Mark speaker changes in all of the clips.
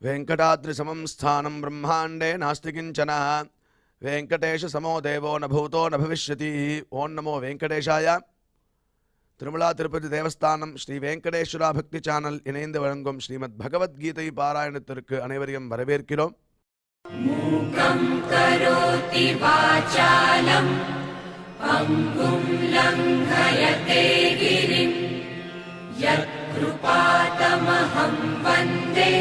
Speaker 1: वेंकटाद्रिसमं स्थानं ब्रह्मांडे नास्ति किंचन वेंकटेश समो देवो न भूतो न भविष्यति। ओं नमो वेंकटेशाय। திருமலா திருப்பதி தேவஸ்தானம் ஸ்ரீ வெங்கடேஸ்வரா பக்தி சேனல் இணைந்து வழங்கும் ஸ்ரீமத் பகவத்கீதை பாராயணத்திற்கு அனைவரையும் வரவேற்கிறோம்.
Speaker 2: மூகம் கரோதி வாசாலம் பங்கும் லங்கயதே கிரிம் யத்கிருபாதமஹம் வந்தே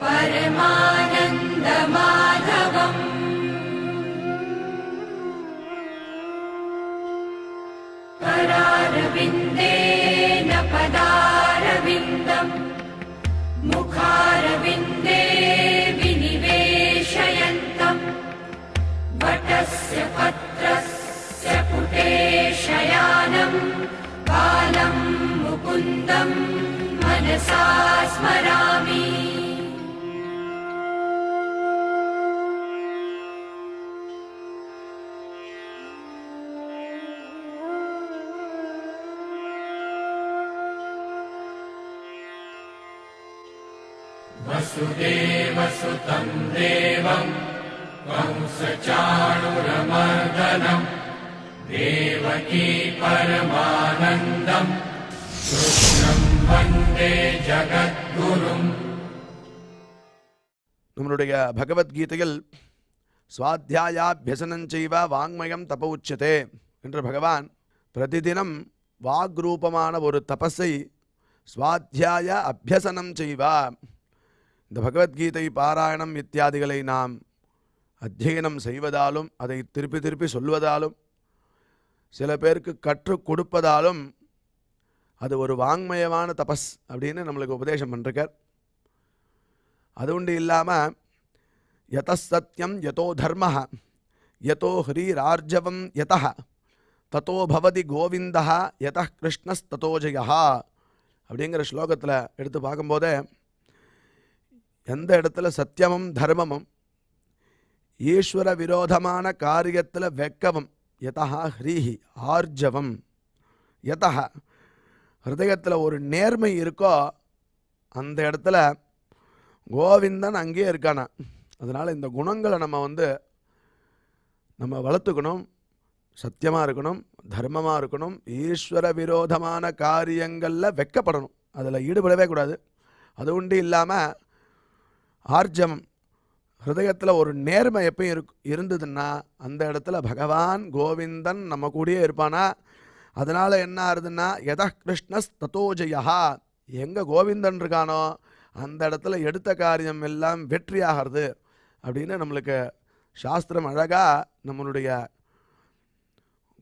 Speaker 2: பரமானந்த மாதவம். करारविन्देन पदारविन्दम् मुखारविन्दे विनिवेशयन्तम् वटस्य पत्रस्य पुटे शयानम् बालं मुकुन्दम् मनसा स्मरामि.
Speaker 3: वसुदेवसुतं देवं कंसचाणूरमर्दनं देवकी परमानन्दं कृष्णं वन्दे जगद्गुरुम्.
Speaker 1: நம்மளுடைய பகவத்கீதையில் ஸ்வாத்தியாயாபியசனஞ்சைவ வாங்மயம் தப உச்சதே என்று பகவான் பிரதிதினம் வாக்ரூபமான ஒரு தபஸை ஸ்வாத்தியாய அபியசனம் செய்வா. இந்த பகவத்கீதை பாராயணம் இத்தியாதிகளை நாம் அத்தியனம் செய்வதாலும் அதை திருப்பி திருப்பி சொல்வதாலும் சில பேருக்கு கற்றுக் கொடுப்பதாலும் அது ஒரு வாங்மயமான தபஸ் அப்படின்னு நம்மளுக்கு உபதேசம் பண்ணிருக்கார். அது உண்டு இல்லாமல் யத சத்யம் யதோ தர்ம யதோ ஹ்ரீரார்ஜவம் யத ததோ பவதி கோவிந்தா யத கிருஷ்ணஸ்ததோ ஜெயா அப்படிங்கிற ஸ்லோகத்தில் எடுத்து பார்க்கும்போதே எந்த இடத்துல சத்தியமும் தர்மமும் ஈஸ்வர விரோதமான காரியத்தில் வெக்கவும் யதா ஹ்ரீஹி ஆர்ஜவம் யதா ஹிருதயத்தில் ஒரு நேர்மை இருக்கோ அந்த இடத்துல கோவிந்தன் அங்கேயே இருக்கானா. அதனால் இந்த குணங்களை நம்ம வளர்த்துக்கணும். சத்தியமாக இருக்கணும், தர்மமாக இருக்கணும், ஈஸ்வர விரோதமான காரியங்களில் வெக்கப்படணும், அதில் ஈடுபடவே கூடாது. அது உண்டு இல்லாமல் ஆர்ஜவம் ஹிருதயத்தில் ஒரு நேர்மை எப்பயும் இருந்ததுன்னா அந்த இடத்துல பகவான் கோவிந்தன் நம்ம கூடயே இருப்பானா. அதனால் என்ன ஆகுதுன்னா யத கிருஷ்ணஸ் ததோ ஜெயா, எங்கே கோவிந்தன் இருக்கானோ அந்த இடத்துல எடுத்த காரியம் எல்லாம் வெற்றியாகிறது அப்படின்னு நம்மளுக்கு சாஸ்திரம் அழகாக நம்மளுடைய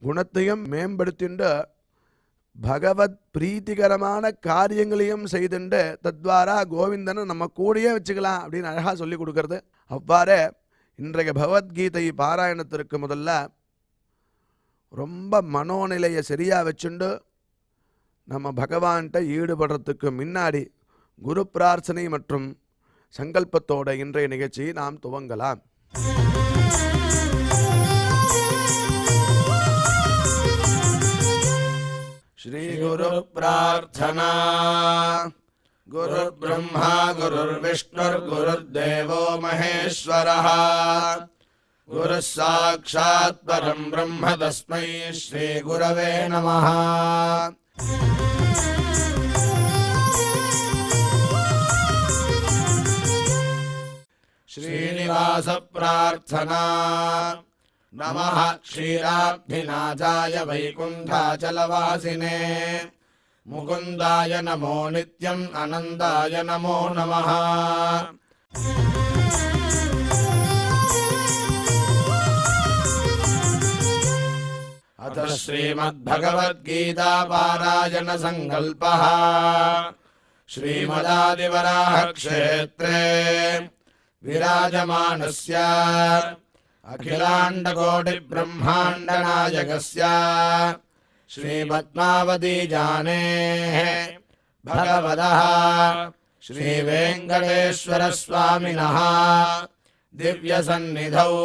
Speaker 1: குணத்தையும் மேம்படுத்திண்டு பகவத் பிரீத்திகரமான காரியங்களையும் செய்துண்டு தத்வாரா கோவிந்தனை நம்ம கூடயே வச்சுக்கலாம் அப்படின்னு அழகாக சொல்லி கொடுக்கறது. அவ்வாறே இன்றைய பகவத்கீதை பாராயணத்திற்கு முதல்ல ரொம்ப மனோநிலையை சரியாக வச்சுண்டு நம்ம பகவான்கிட்ட ஈடுபடுறதுக்கு முன்னாடி குரு பிரார்த்தனை மற்றும் சங்கல்பத்தோட இன்றைய நிகழ்ச்சியை நாம் துவங்கலாம். श्री गुरु प्रार्थना. गुरुर्ब्रह्मा गुरुर्विष्णुर्गुरुर्देवो महेश्वरः गुरुः साक्षात् परं ब्रह्म तस्मै श्री गुरवे नमः. श्रीनिवास प्रार्थना. नमः क्षीराब्धिनाथाय वैकुण्ठाचलवासिने मुकुन्दाय नमो नित्यम् आनन्दाय नमो नमः. अथ श्रीमद्भगवद्गीता पारायण संकल्पः. श्रीमदादिवराह क्षेत्रे विराजमानस्य अखिलाण्डकोटि ब्रह्माण्डनायकस्य श्रीपद्मावती जानेः भगवतः श्रीवेङ्कटेश्वर स्वामिनः दिव्यसन्निधौ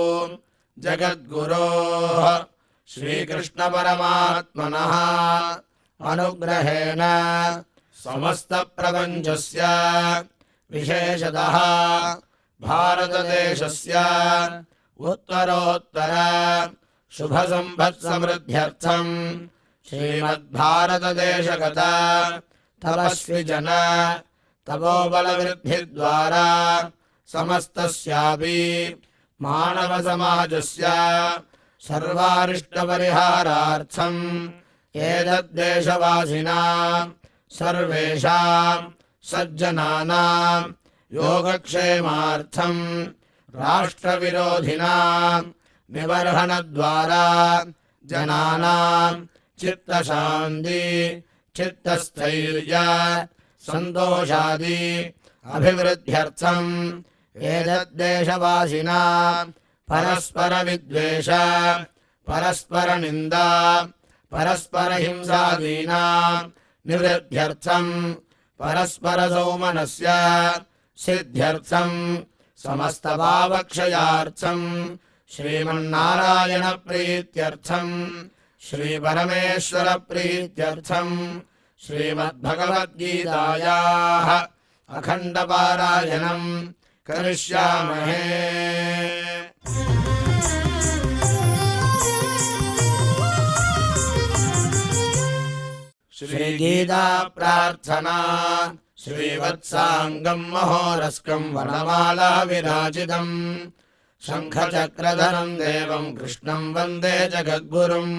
Speaker 1: जगद्गुरोः श्रीकृष्णपरमात्मनः अनुग्रहेण समस्तप्रपञ्चस्य
Speaker 4: विशेषतः भारतदेशस्य उत्तरोत्तर शुभसम्पत्समृद्ध्यर्थम् श्रीमद्भारतदेशगत तपस्विजन तपोबलवृद्धिद्वारा समस्तस्यापि मानवसमाजस्य सर्वारिष्टपरिहारार्थम् एतद्देशवासिनां सर्वेषां सज्जनानां योगक्षेमार्थं राष्ट्रविरोधिनां निबर्हणद्वारा जनानां चित्तशान्ति चित्तस्थैर्य सन्तोषादि अभिवृद्ध्यर्थम् एतद्देशवासिनां परस्परविद्वेष परस्परनिन्दा परस्परहिंसादीनां निवृद्ध्यर्थम् परस्परसौमनस्य सिद्ध्यर्थम् समस्तभावक्षयार्थम् श्रीमन्नारायणप्रीत्यर्थम् श्रीपरमेश्वरप्रीत्यर्थम् श्रीमद्भगवद्गीतायाः अखण्डपारायणम् करिष्यामहे। श्रीगीता प्रार्थना श्रीवत्साङ्गम् महोरस्कम् वनमाला विराजितम् शङ्खचक्रधरम् देवम् कृष्णम् वन्दे जगद्गुरुम्।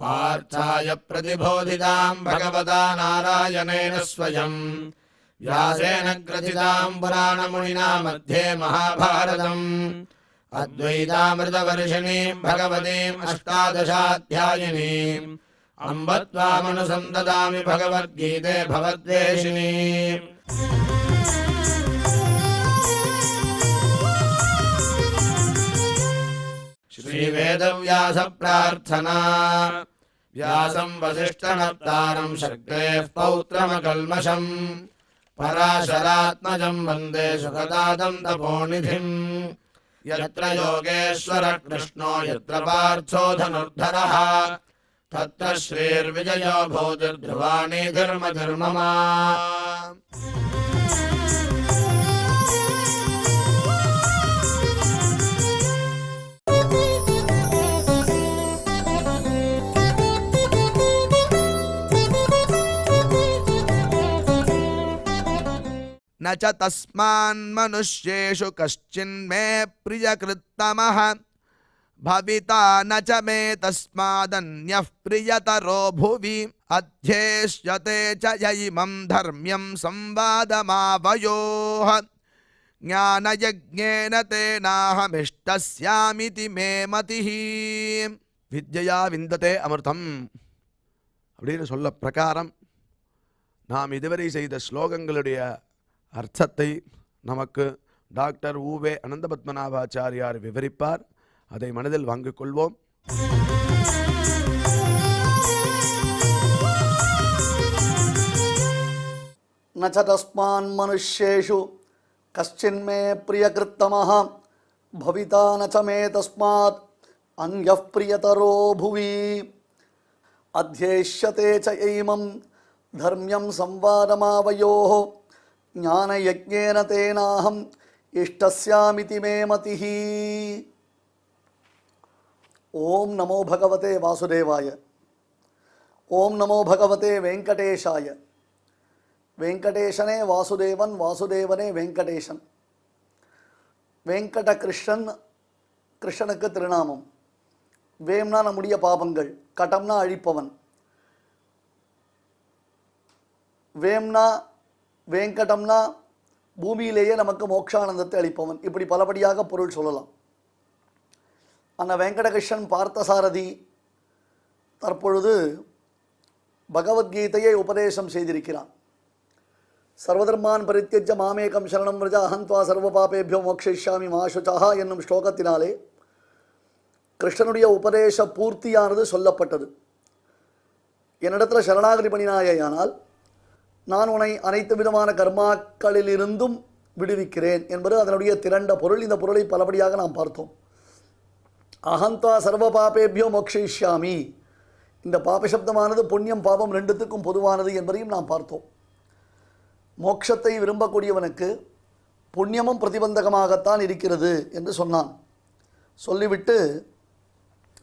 Speaker 4: पार्थाय प्रतिबोधिताम् भगवता नारायणेन स्वयम् व्यासेन ग्रथिताम् पुराणमुनिना मध्ये महाभारतम् अद्वैतामृतवर्षिणीम् भगवतीम् अष्टादशाध्यायिनीम् अम्ब त्वामनुसन्ददामि भगवद्गीते भवद्वेषिणीम्। श्रीवेदव्यास प्रार्थना व्यासं वसिष्ठनप्तारं शक्तेः पौत्रमकल्मषम् पराशरात्मजं वन्दे सुखदातं तपोनिधिम्। यत्र योगेश्वर कृष्णो यत्र पार्थो धनुर्धरः तत्र श्रीर्विजयो भूतिर्ध्रुवाणि धर्मधर्ममा।
Speaker 1: न च तस्मान्मनुष्येषु कश्चिन्मे प्रियकृत्तमः भविता न च मे तस्मादन्यः प्रियतरो भुवि अध्येष्यते च य इमं धर्म्यं संवादमावयोः ज्ञानयज्ञेन तेनाहमिष्टस्यामिति मे मतिः। வித்யா விந்ததே அமிர்தம் அப்படின்னு சொல்ல பிரகாரம் நாம் இதுவரை செய்த ஸ்லோகங்களுடைய அர்த்தத்தை நமக்கு டாக்டர் ஊவே அனந்தபத்மநாபாச்சாரியார் விவரிப்பார். அதை மனதில் வாங்கிக் கொள்வோம்.
Speaker 5: न च तस्मान्मनुष्येषु कश्चिन्मे प्रियकृत्तमः भविता न च मे तस्मात् अन्यः प्रियतरो भुवि अध्येष्यते च इमं धर्म्यं संवादमावयोः ज्ञानयज्ञेन तेनाहम् इष्टस्यामिति मे मतिः। ओम नमो भगवते वासुदेवाय। ओम नमो भगवते वेंकटेशाय। वेंकटेशने वासुदेवन, वासुदेवने वेंकटेशन. वेंकट कृष्णन कृष्णனுக்கு திருநாமம். வேம்னா நம்முடைய பாபங்கள், கடம்னா அழிப்பவன். வேம்னா வேங்கடம்னா பூமியிலேயே நமக்கு மோட்சானந்தத்தை அளிப்பவன். இப்படி பலபடியாக பொருள் சொல்லலாம். அந்த வெங்கடகிருஷ்ணன் பார்த்தசாரதி தற்பொழுது பகவத்கீதையை உபதேசம் செய்திருக்கிறான். சர்வதர்மான் பரித்யஜ்ய மாமேகம் சரணம் விரஜ அஹந்த்வா சர்வ பாபேபியோ மோக்ஷயிஷ்யாமி மா சுச்சஹ என்னும் ஸ்லோகத்தினாலே கிருஷ்ணனுடைய உபதேச பூர்த்தியானது சொல்லப்பட்டது. என்னிடத்தில் சரணாகதி பண்ணினாயானால் நான் உன்னை அனைத்து விதமான கர்மாக்களிலிருந்தும் விடுவிக்கிறேன் என்பது அதனுடைய திரண்ட பொருள். இந்த பொருளை பலபடியாக நாம் பார்த்தோம். அஹந்தா சர்வ பாபேபியோ மோக்ஷயிஷ்யாமி இந்த பாபசப்தமானது புண்ணியம் பாபம் ரெண்டுத்துக்கும் பொதுவானது என்பதையும் நாம் பார்த்தோம். மோட்சத்தை விரும்பக்கூடியவனுக்கு புண்ணியமும் பிரதிபந்தகமாகத்தான் இருக்கிறது என்று சொன்னான். சொல்லிவிட்டு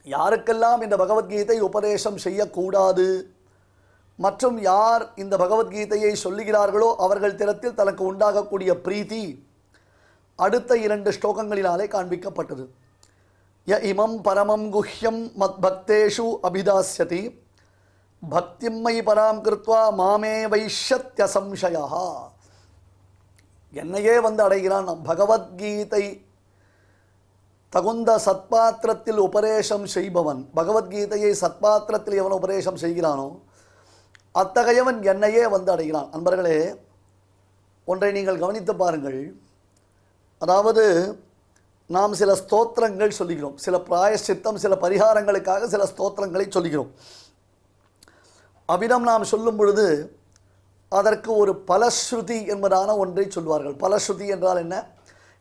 Speaker 5: யாருக்கெல்லாம் இந்த பகவத்கீதை உபதேசம் செய்யக்கூடாது மற்றும் யார் இந்த பகவத்கீதையை சொல்லுகிறார்களோ அவர்கள் திறத்தில் தனக்கு உண்டாகக்கூடிய பிரீத்தி அடுத்த 2 ஸ்லோகங்களினாலே காண்பிக்கப்பட்டது. ய இமம் பரமம் குஹ்யம் மத் பக்தேஷு அபிதாஸ்யதி பக்திம்மை பராம் கிருத்வா மாமே வைஷ்யத்ய சம்சயா. என்னையே வந்து அடைகிறான். பகவத்கீதை தகுந்த சத்பாத்திரத்தில் உபதேசம் செய்பவன், பகவத்கீதையை சத்பாத்திரத்தில் எவன் உபதேசம் செய்கிறானோ அத்தகையவன் என்னையே வந்து அடைகிறான். அன்பர்களே, ஒன்றை நீங்கள் கவனித்து பாருங்கள். அதாவது நாம் சில ஸ்தோத்திரங்கள் சொல்லுகிறோம், சில பிராயசித்தம், சில பரிகாரங்களுக்காக சில ஸ்தோத்திரங்களை சொல்லுகிறோம். அவ்விதம் நாம் சொல்லும் பொழுது அதற்கு ஒரு பலஸ்ருதி என்பதான ஒன்றை சொல்வார்கள். பலஸ்ருதி என்றால் என்ன?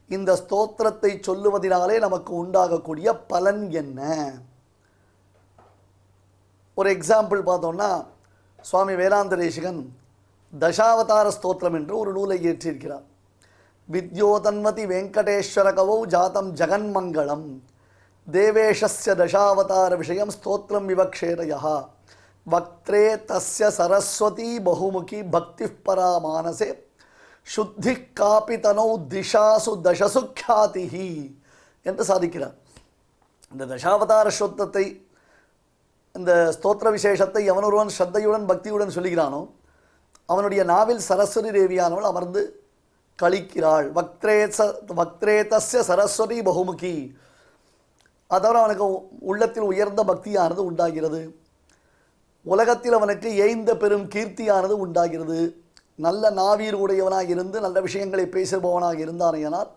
Speaker 5: இந்த ஸ்தோத்திரத்தை சொல்லுவதினாலே நமக்கு உண்டாகக்கூடிய பலன் என்ன? ஒரு எக்ஸாம்பிள் பார்த்தோம்னா, சுவாமி வேதாந்த தேசிகன் தசாவதார ஸ்தோத்திரம் என்று ஒரு நூலை இயற்றியிருக்கிறார். வித்யோதன்வதி வெங்கடேஸ்வர கவௌ ஜாதம் ஜெகன்மங்களம் தேவேஷஸ்ய தசாவதார விஷயம் ஸ்தோத்திரம் விவக்ஷேதயா வக்த்ரே தஸ்ய சரஸ்வதி பகுமுகி பக்தி பரா மானசே சுத்தி காபி தனௌ திஷாசு தசசு க்யாதிஹி என்று சாதிக்கிறார். இந்த தசாவதார ஸ்தோத்திரத்தை, இந்த ஸ்தோத்திர விசேஷத்தை எவனொருவன் ஸ்ரத்தையுடன் பக்தியுடன் சொல்லுகிறானோ அவனுடைய நாவில் சரஸ்வதி தேவியானவள் அமர்ந்து கழிக்கிறாள். வக்த்ரே தஸ்ய சரஸ்வதி பகுமுகி. அதோடு அவனுக்கு உள்ளத்தில் உயர்ந்த பக்தியானது உண்டாகிறது. உலகத்தில் அவனுக்கு ஏய்ந்த பெரும் கீர்த்தியானது உண்டாகிறது. நல்ல நாவீர் உடையவனாக இருந்து நல்ல விஷயங்களை பேசுபவனாக இருந்தானேயானால்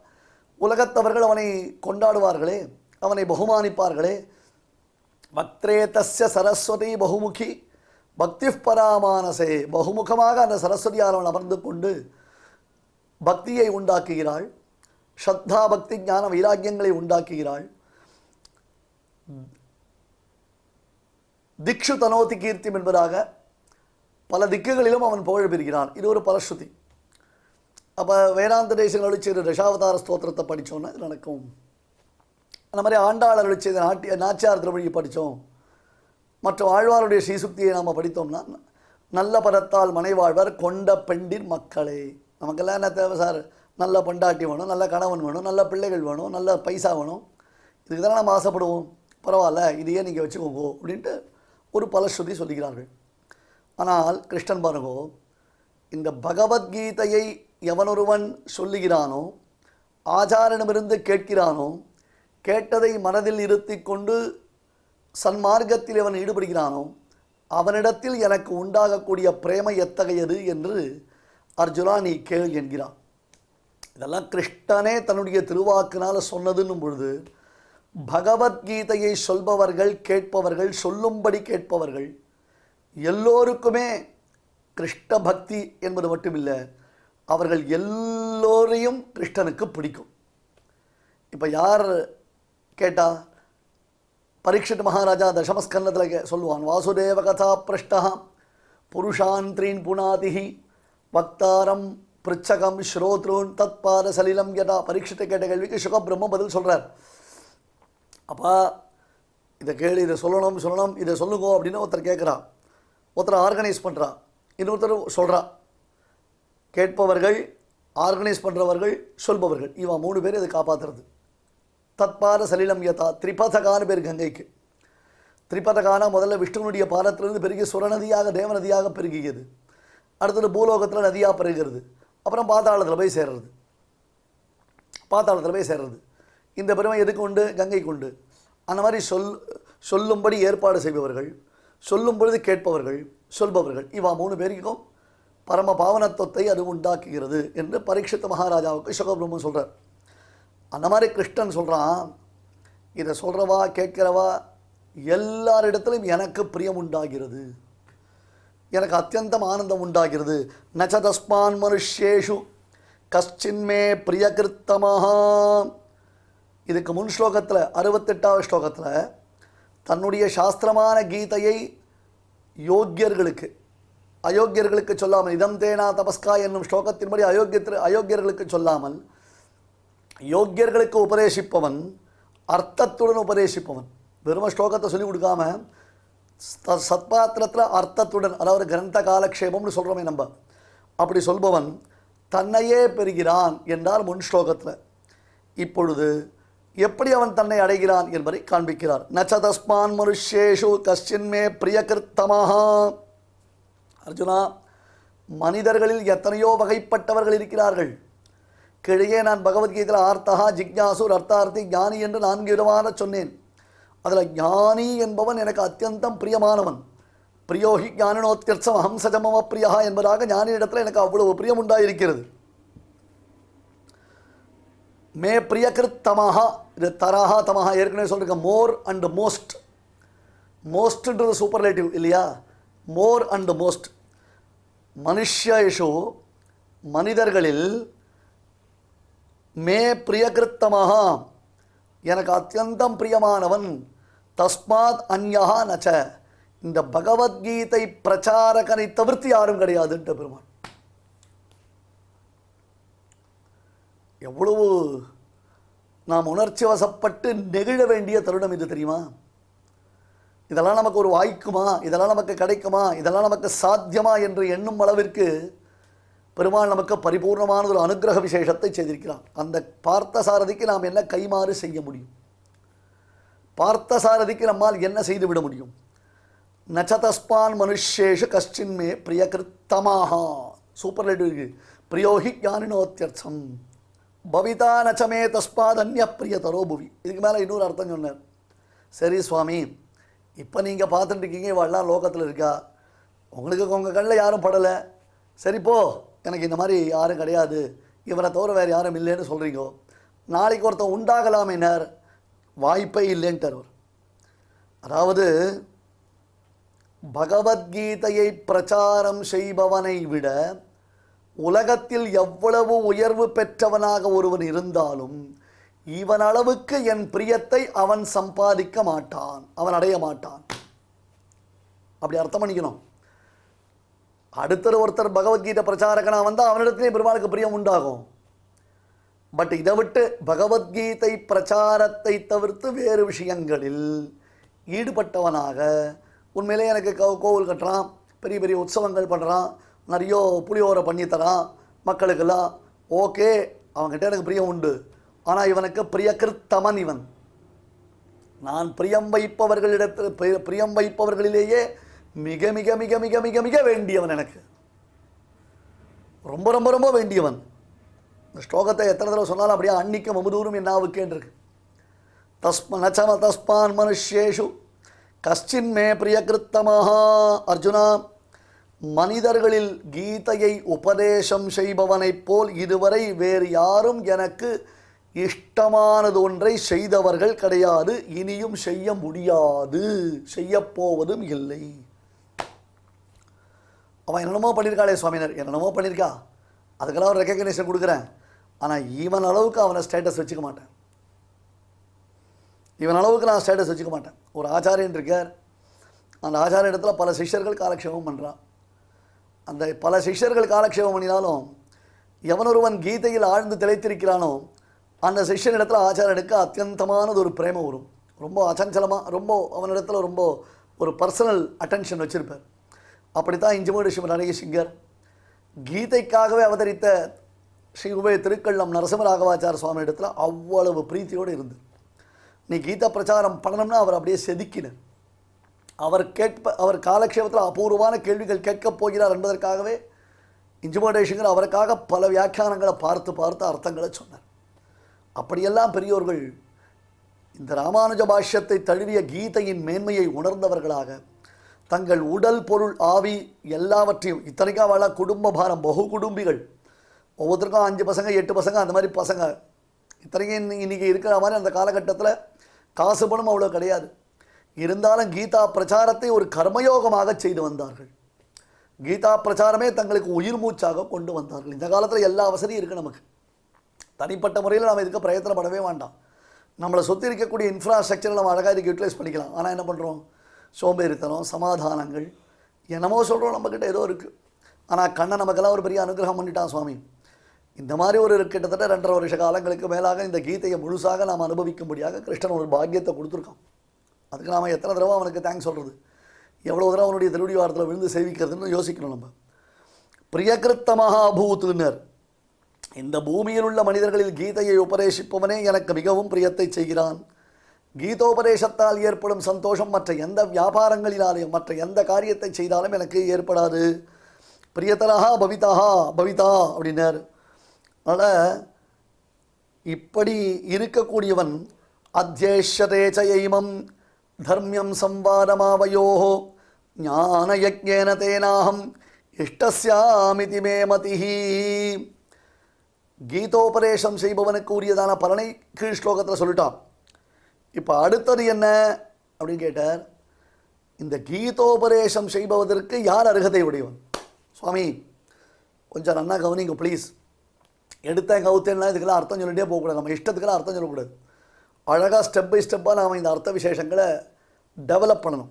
Speaker 5: உலகத்தவர்கள் அவனை கொண்டாடுவார்களே, அவனை பகுமானிப்பார்களே. வக்த்ரே தஸ்ய சரஸ்வதி பகுமுகி பக்தி பராமானசே. பகுமுகமாக அந்த சரஸ்வதியானவன் அமர்ந்து கொண்டு பக்தியை உண்டாக்குகிறாள். ஸ்ரத்தா பக்தி ஞான வைராக்கியங்களை உண்டாக்குகிறாள். திக்ஷு தனோதி கீர்த்திம் என்பதாக பல திக்குகளிலும் அவன் புகழ் பெறுகிறான். இது ஒரு பலஸ்ருதி. அப்போ வேதாந்த தேசிகன் அருளிச்செய்த தசாவதார ஸ்தோத்திரத்தை படித்தோன்னா இது நடக்கும். அந்த மாதிரி ஆண்டாள் அருளிச்செய்த நாச்சியார் திருவழியை படித்தோம், மற்ற ஆழ்வாருடைய ஸ்ரீசுக்தியை நாம் படித்தோம்னா நல்ல பதத்தால் மனைவாழ்வர் கொண்ட பெண்டின் மக்களே. நமக்கெல்லாம் என்ன தேவை சார்? நல்ல பொண்டாட்டி வேணும், நல்ல கணவன் வேணும், நல்ல பிள்ளைகள் வேணும், நல்ல பைசா வேணும். இதுக்கு தானே நம்ம ஆசைப்படுவோம். பரவாயில்ல, இதையே நீங்கள் வச்சுக்கோங்கோ அப்படின்ட்டு ஒரு பலஸ்ருதி சொல்லுகிறார்கள். ஆனால் கிருஷ்ணன் பாருங்கோ, இந்த பகவத்கீதையை எவனொருவன் சொல்லுகிறானோ, ஆச்சாரனிடமிருந்து கேட்கிறானோ, கேட்டதை மனதில் இருத்தி கொண்டு சன்மார்க்கத்தில் அவன் ஈடுபடுகிறானோ அவனிடத்தில் எனக்கு உண்டாகக்கூடிய பிரேமை எத்தகையது என்று அர்ஜுனா நீ கேள் என்கிறான். இதெல்லாம் கிருஷ்ணனே தன்னுடைய திருவாக்கினால் சொன்னதுன்னும் பொழுது பகவத்கீதையை சொல்பவர்கள், கேட்பவர்கள், சொல்லும்படி கேட்பவர்கள் எல்லோருக்குமே கிருஷ்ண பக்தி என்பது மட்டுமில்லை, அவர்கள் எல்லோரையும் கிருஷ்ணனுக்கு பிடிக்கும். இப்போ யார் கேட்டா? பரீட்சித் மகாராஜா தசமஸ்கந்தத்தில் சொல்லுவான், வாசுதேவ கதா பிரஷ்டா புருஷான் த்ரீன் புனாதிஹி வக்தாரம் பிருச்சகம் ஸ்ரோத்ரூன் தத் பாத சலிலம் யதா. பரீட்சித்தை கேட்ட கேள்விக்கு சுகபிரம்ம பதில் சொல்கிறார். அப்பா இதை கேள்வி, இதை சொல்லணும், இதை சொல்லுங்கோ அப்படின்னு ஒருத்தர் கேட்குறான், ஒருத்தர் ஆர்கனைஸ் பண்ணுறான், இன்னொருத்தர் சொல்கிறான். கேட்பவர்கள், ஆர்கனைஸ் பண்ணுறவர்கள், சொல்பவர்கள், இவன் 3 பேர் இதை காப்பாற்றுறது. தத்பாத சலிலம் யதா. திரிபதகான பேர் கங்கைக்கு. திரிபதகான முதல்ல விஷ்ணுனுடைய பாதத்திலிருந்து பெருகி சுரநதியாக தேவநதியாக பெருகியது. அடுத்தது பூலோகத்தில் நதியாக பெருகிறது. அப்புறம் பாத்தாளத்தில் போய் சேர்றது. இந்த பெருமை எதுக்கு உண்டு? கங்கை கொண்டு. அந்த மாதிரி சொல்லும்படி ஏற்பாடு செய்பவர்கள், சொல்லும் பொழுது கேட்பவர்கள், சொல்பவர்கள், இவா 3 பேருக்கும் பரம பாவனத்துவத்தை அது உண்டாக்குகிறது என்று பரீட்சித் மகாராஜாவுக்கு சுகபிரம்மன் சொல்கிறார். அந்த மாதிரி கிருஷ்ணன் சொல்கிறான், இதை சொல்கிறவா கேட்கிறவா எல்லாரிடத்திலும் எனக்கு பிரியம் உண்டாகிறது, எனக்கு அத்தியந்தம் ஆனந்தம் உண்டாகிறது. நச்ச தஸ்மான் மனுஷ்யேஷு கஷ்சின்மே பிரியகிருத்தமஹா. இதுக்கு முன் ஸ்லோகத்தில் 68வது ஸ்லோகத்தில் தன்னுடைய சாஸ்திரமான கீதையை யோக்கியர்களுக்கு, அயோக்கியர்களுக்கு சொல்லாமல், இதம் தேனா தபஸ்கா என்னும் ஸ்லோகத்தின்படி அயோக்கியர்களுக்கு சொல்லாமல் யோக்கியர்களுக்கு உபதேசிப்பவன், அர்த்தத்துடன் உபதேசிப்பவன். வெறும் ஸ்லோகத்தை சொல்லிக் கொடுக்காம சத்பாத்திரத்தில் அர்த்தத்துடன், அதாவது கிரந்த காலக்ஷேபம்னு சொல்கிறோமே நம்ம, அப்படி சொல்பவன் தன்னையே பெறுகிறான் என்றால் முன் ஸ்லோகத்தில். இப்பொழுது எப்படி அவன் தன்னை அடைகிறான் என்பதை காண்பிக்கிறார். நச்ச தஸ்மான் மனுஷேஷு கஷ்டின்மே பிரியகிருத்தமாக. அர்ஜுனா, மனிதர்களில் எத்தனையோ வகைப்பட்டவர்கள் இருக்கிறார்கள். கிழையே நான் பகவத்கீதையில் ஆர்த்தகா, ஜிக்ஞாசுர், அர்த்தார்த்தி, ஞானி என்று 4 விதமான சொன்னேன். அதில் ஞானி என்பவன் எனக்கு அத்தியந்தம் பிரியமானவன். பிரியோகி ஞானினோத்தியர்த்தம் ஹம்சஜமம பிரியா என்பதாக ஞானியிடத்தில் எனக்கு அவ்வளவு பிரியம் உண்டாயிருக்கிறது. மே பிரியகிருத்தமாக, இது தராஹா தமஹா ஏற்கனவே சொல்லியிருக்கேன். மோர் அண்ட் மோஸ்ட், மோஸ்ட்ன்றது சூப்பர்லேட்டிவ் இல்லையா? More and most. மனுஷ்யேஷு, மனிதர்களில், மே பிரியகிருத்தமாக, எனக்கு அத்தியந்தம் பிரியமானவன். தஸ்மாத் அந்யா நச்ச, இந்த பகவத்கீதை பிரச்சாரகனை தவிர்த்து யாரும் கிடையாதுன்ற பெருமான். எவ்வளவு நாம் உணர்ச்சி வசப்பட்டு நெகிழ வேண்டிய தருணம் இது தெரியுமா? இதெல்லாம் நமக்கு ஒரு வாய்க்குமா, இதெல்லாம் நமக்கு கிடைக்குமா, இதெல்லாம் நமக்கு சாத்தியமா என்று எண்ணும் அளவிற்கு பெருமாள் நமக்கு பரிபூர்ணமான ஒரு அனுகிரக விசேஷத்தை செய்திருக்கிறான். அந்த பார்த்தசாரதிக்கு நாம் என்ன கைமாறு செய்ய முடியும்? பார்த்தசாரதிக்கு நம்மால் என்ன செய்து விட முடியும்? நச்சதஸ்பான் மனுஷேஷு கஷ்டின்மே பிரியகிருத்தமாக, சூப்பர்லேட்டிவ், பிரியோகி ஞானினோத்தியர்த்தம் பவிதா நச்சமே தஸ்பாத் அந்நிய பிரியதரோ புவி. இதுக்கு மேலே இன்னொரு அர்த்தம் சொன்னார். சரி சுவாமி, இப்போ நீங்கள் பார்த்துட்டு இருக்கீங்க, இவெல்லாம் லோகத்தில் இருக்கா, உங்களுக்கு உங்கள் கண்ணில் யாரும் படலை, சரிப்போ எனக்கு இந்த மாதிரி யாரும் கிடையாது, இவரை தவிர வேறு யாரும் இல்லைன்னு சொல்கிறீங்க, நாளைக்கு ஒருத்தன் உண்டாகலாமேனார், வாய்ப்பே இல்லைன்ட்டார் அவர். அதாவது பகவத்கீதையை பிரச்சாரம் செய்பவனை விட உலகத்தில் எவ்வளவு உயர்வு பெற்றவனாக ஒருவன் இருந்தாலும் இவன் அளவுக்கு என் பிரியத்தை அவன் சம்பாதிக்க மாட்டான், அவன் அடைய மாட்டான். அப்படி அர்த்தம் பண்ணிக்கணும். அடுத்த ஒருத்தர் பகவத்கீதை பிரச்சாரகனாக வந்தால் அவனிடத்திலே பெருமாளுக்கு பிரியம் உண்டாகும். பட் இதை விட்டு பகவத்கீதை பிரச்சாரத்தை தவிர்த்து வேறு விஷயங்களில் ஈடுபட்டவனாக, உண்மையிலே எனக்கு கோவில் கட்டுறான், பெரிய பெரிய உற்சவங்கள் பண்ணுறான், நிறைய புளியோரை பண்ணித்தரான் மக்களுக்கெல்லாம், ஓகே, அவங்ககிட்ட எனக்கு பிரியம் உண்டு. ஆனால் இவனுக்கு பிரியகிருத்தமன் இவன். நான் பிரியம் வைப்பவர்களிலேயே மிக மிக மிக மிக மிக மிக வேண்டியவன், எனக்கு ரொம்ப ரொம்ப ரொம்ப வேண்டியவன். இந்த ஸ்லோகத்தை எத்தனை தடவை சொன்னாலும் அப்படியே அன்னிக்கும் அமுதூரும் என்னாவுக்கேன்றிருக்கு. நச்சம தஸ்மான் மனுஷேஷு கஷ்டின் மே பிரியகிருத்தமாக. அர்ஜுனா, மனிதர்களில் கீதையை உபதேசம் செய்பவனைப் போல் இதுவரை வேறு யாரும் எனக்கு இஷ்டமானது ஒன்றை செய்தவர்கள் கிடையாது, இனியும் செய்ய முடியாது, செய்யப்போவதும் இல்லை. அவன் என்னென்னமோ பண்ணியிருக்காளே சுவாமினர், என்னென்னமோ பண்ணியிருக்கா, அதுக்கெல்லாம் ஒரு ரெக்கக்னேஷன் கொடுக்குறேன். ஆனால் இவன் அளவுக்கு அவனை ஸ்டேட்டஸ் வச்சுக்க மாட்டேன், இவன் அளவுக்கு நான் ஸ்டேட்டஸ் வச்சுக்க மாட்டேன். ஒரு ஆச்சாரியன் இருக்கார், அந்த ஆச்சாரிய இடத்துல பல சிஷ்யர்கள் காலக்ஷேபம் பண்ணுறான். அந்த பல சிஷ்யர்கள் காலக்ஷேபம் பண்ணினாலும் எவனொருவன் கீதையில் ஆழ்ந்து திளைத்திருக்கிறானோ அந்த சிஷ்யனிடத்தில் ஆச்சாரியனுக்கு அத்தியந்தமானது ஒரு பிரேமம் வரும். ரொம்ப அச்சஞ்சலமாக, ரொம்ப அவனிடத்தில் ரொம்ப ஒரு பர்சனல் அட்டென்ஷன் வச்சுருப்பார். அப்படித்தான் இஞ்சிமூடு ஸ்ரீ நரேசிங்கர் கீதைக்காகவே அவதரித்த ஸ்ரீ உபய திருக்கள்ளம் நரசிம்மராகவாச்சார சுவாமி இடத்துல அவ்வளவு பிரீத்தியோடு இருந்து நீ கீதா பிரச்சாரம் பண்ணணும்னா அவர் அப்படியே செதுக்கினார். அவர் காலக்ஷேபத்தில் அபூர்வமான கேள்விகள் கேட்கப் போகிறார் என்பதற்காகவே இஞ்சிமூடேஷங்கர் அவருக்காக பல வியாக்கியானங்களை பார்த்து பார்த்து அர்த்தங்களை சொன்னார். அப்படியெல்லாம் பெரியோர்கள் இந்த ராமானுஜ பாஷ்யத்தை தழுவிய கீதையின் மேன்மையை உணர்ந்தவர்களாக தங்கள் உடல் பொருள் ஆவி எல்லாவற்றையும், இத்தனைக்கா வாழ குடும்ப பாரம், பகு குடும்பிகள், ஒவ்வொருத்தருக்கும் 5 பசங்க 8 பசங்க அந்த மாதிரி பசங்க, இத்தனைக்கும் இன்றைக்கி இருக்கிற மாதிரி அந்த காலகட்டத்தில் காசு பணம் அவ்வளோ கிடையாது. இருந்தாலும் கீதா பிரச்சாரத்தை ஒரு கர்மயோகமாக செய்து வந்தார்கள். கீதா பிரச்சாரமே தங்களுக்கு உயிர் மூச்சாக கொண்டு வந்தார்கள். இந்த காலத்தில் எல்லா வசதியும் இருக்குது நமக்கு, தனிப்பட்ட முறையில் நாம் இதுக்கு பிரயத்தனப்படவே வேண்டாம். நம்மளை சுற்றி இருக்கக்கூடிய இன்ஃப்ராஸ்ட்ரக்சரை நம்ம அழகாக இதுக்கு யூட்டிலைஸ் பண்ணிக்கலாம். ஆனால் என்ன பண்ணுறோம்? சோம்பேறித்தனம், சமாதானங்கள், என்னமோ சொல்கிறோம், நம்மக்கிட்ட ஏதோ இருக்குது. ஆனால் கண்ணன் நமக்கெல்லாம் ஒரு பெரிய அனுகிரகம் பண்ணிட்டான் சுவாமி. இந்த மாதிரி ஒரு கிட்டத்தட்ட 2.5 வருஷ காலங்களுக்கு மேலாக இந்த கீதையை முழுசாக நாம் அனுபவிக்கும்படியாக கிருஷ்ணன் ஒரு பாக்கியத்தை கொடுத்துருக்கான். அதுக்கு நாம் எத்தனை தடவை அவனுக்கு தேங்க்ஸ் சொல்கிறது, எவ்வளோ தடவை அவனுடைய திருவடி வாரத்தில் விழுந்து சேவிக்கிறதுன்னு யோசிக்கணும் நம்ம. பிரியகிருத்த மகாபூத்துன்னர், இந்த பூமியில் உள்ள மனிதர்களில் கீதையை உபதேசிப்பவனே எனக்கு மிகவும் பிரியத்தை செய்கிறான். கீதோபதேசத்தால் ஏற்படும் சந்தோஷம் மற்ற எந்த வியாபாரங்களினாலேயும் மற்ற எந்த காரியத்தை செய்தாலும் எனக்கு ஏற்படாது. பிரியதரஹா பவிதா அப்படின்னார். அதனால் இப்படி இருக்கக்கூடியவன் அத்தியேஷதேச்சைமம் தர்மியம் சம்வாதமாவயோ ஞானயஜ்ஞேன தேனாஹம் இஷ்டஸ்யாமிதி மே மதிஹி. கீதோபதேசம் செய்பவனுக்கு உரியதான பலனை கீழ் ஸ்லோகத்தில் சொல்லிட்டான். இப்போ அடுத்தது என்ன அப்படின்னு கேட்டார். இந்த கீதோபதேசம் செய்பவதற்கு யார் அருகதை உடையவன்? சுவாமி கொஞ்சம் நன்னா கவனிங்க ப்ளீஸ். எடுத்தேன் கவுத்தேன்னா இதுக்கெல்லாம் அர்த்தம் சொல்லிட்டே போகக்கூடாது, நம்ம இஷ்டத்துக்கெல்லாம் அர்த்தம் சொல்லக்கூடாது. அழகாக ஸ்டெப் பை ஸ்டெப்பாக நாம் இந்த அர்த்த விசேஷங்களை டெவலப் பண்ணணும்.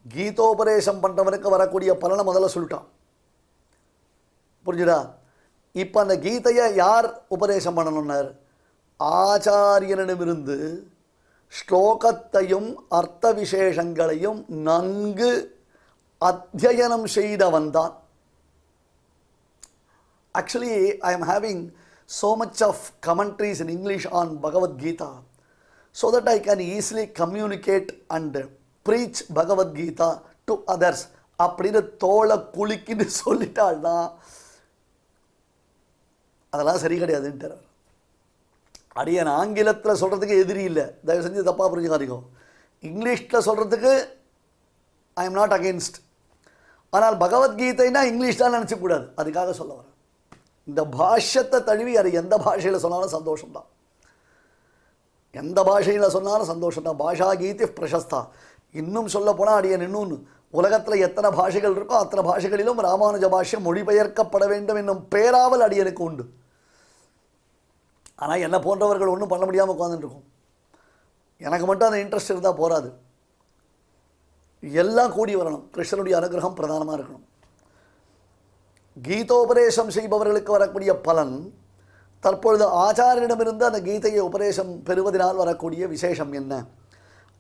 Speaker 5: கீதோபதேசம் பண்ணுறவனுக்கு வரக்கூடிய பலனை முதல்ல சொல்லிட்டான், புரிஞ்சுடா? இப்போ அந்த கீதையை யார் உபதேசம் பண்ணணும்னார்? ஆச்சாரியனிடமிருந்து ஸ்லோகத்தையும் அர்த்த விசேஷங்களையும் நன்கு அத்தியனம் செய்தவன் தான். Actually, I am having so much of commentaries in English on Bhagavad Gita so that I can easily communicate and preach Bhagavad Gita to others. அப்படின்னு தோளை குளிக்கின்னு சொல்லிட்டாள்னா அதெல்லாம் சரி கிடையாதுன்ட்டு. அடியன் ஆங்கிலத்தில் சொல்கிறதுக்கு எதிரி இல்லை, தயவு செஞ்சு தப்பாக புரிஞ்சுக்காதீங்க. இங்கிலீஷில் சொல்கிறதுக்கு ஐ எம் நாட் அகெயின்ஸ்ட். ஆனால் பகவத்கீதைனா இங்கிலீஷ் தான் நினச்சக்கூடாது, அதுக்காக சொல்ல வரேன். இந்த பாஷ்யத்தை தழுவி அது எந்த பாஷையில் சொன்னாலும் சந்தோஷம்தான், எந்த பாஷையில் சொன்னாலும் சந்தோஷம்தான். பாஷா கீதி பிரசஸ்தா. இன்னும் சொல்ல போனால் அடியன் இன்னொன்று, உலகத்தில் எத்தனை பாஷைகள் இருக்கோ அத்தனை பாஷைகளிலும் ராமானுஜ பாஷ்யம் மொழிபெயர்க்கப்பட வேண்டும் என்னும் பேராவல் அடியனுக்கு உண்டு. ஆனால் என்ன போன்றவர்கள் ஒன்றும் பண்ண முடியாமல் உட்காந்துட்டுருக்கோம். எனக்கு மட்டும் அந்த இன்ட்ரெஸ்ட் இருந்தால் போராது, எல்லாம் கூடி வரணும். கிருஷ்ணனுடைய அனுகிரகம் பிரதானமாக இருக்கணும். கீதோபதேசம் செய்பவர்களுக்கு வரக்கூடிய பலன், தற்பொழுது ஆச்சாரியனிடமிருந்து அந்த கீதையை உபதேசம் பெறுவதனால் வரக்கூடிய விசேஷம் என்ன?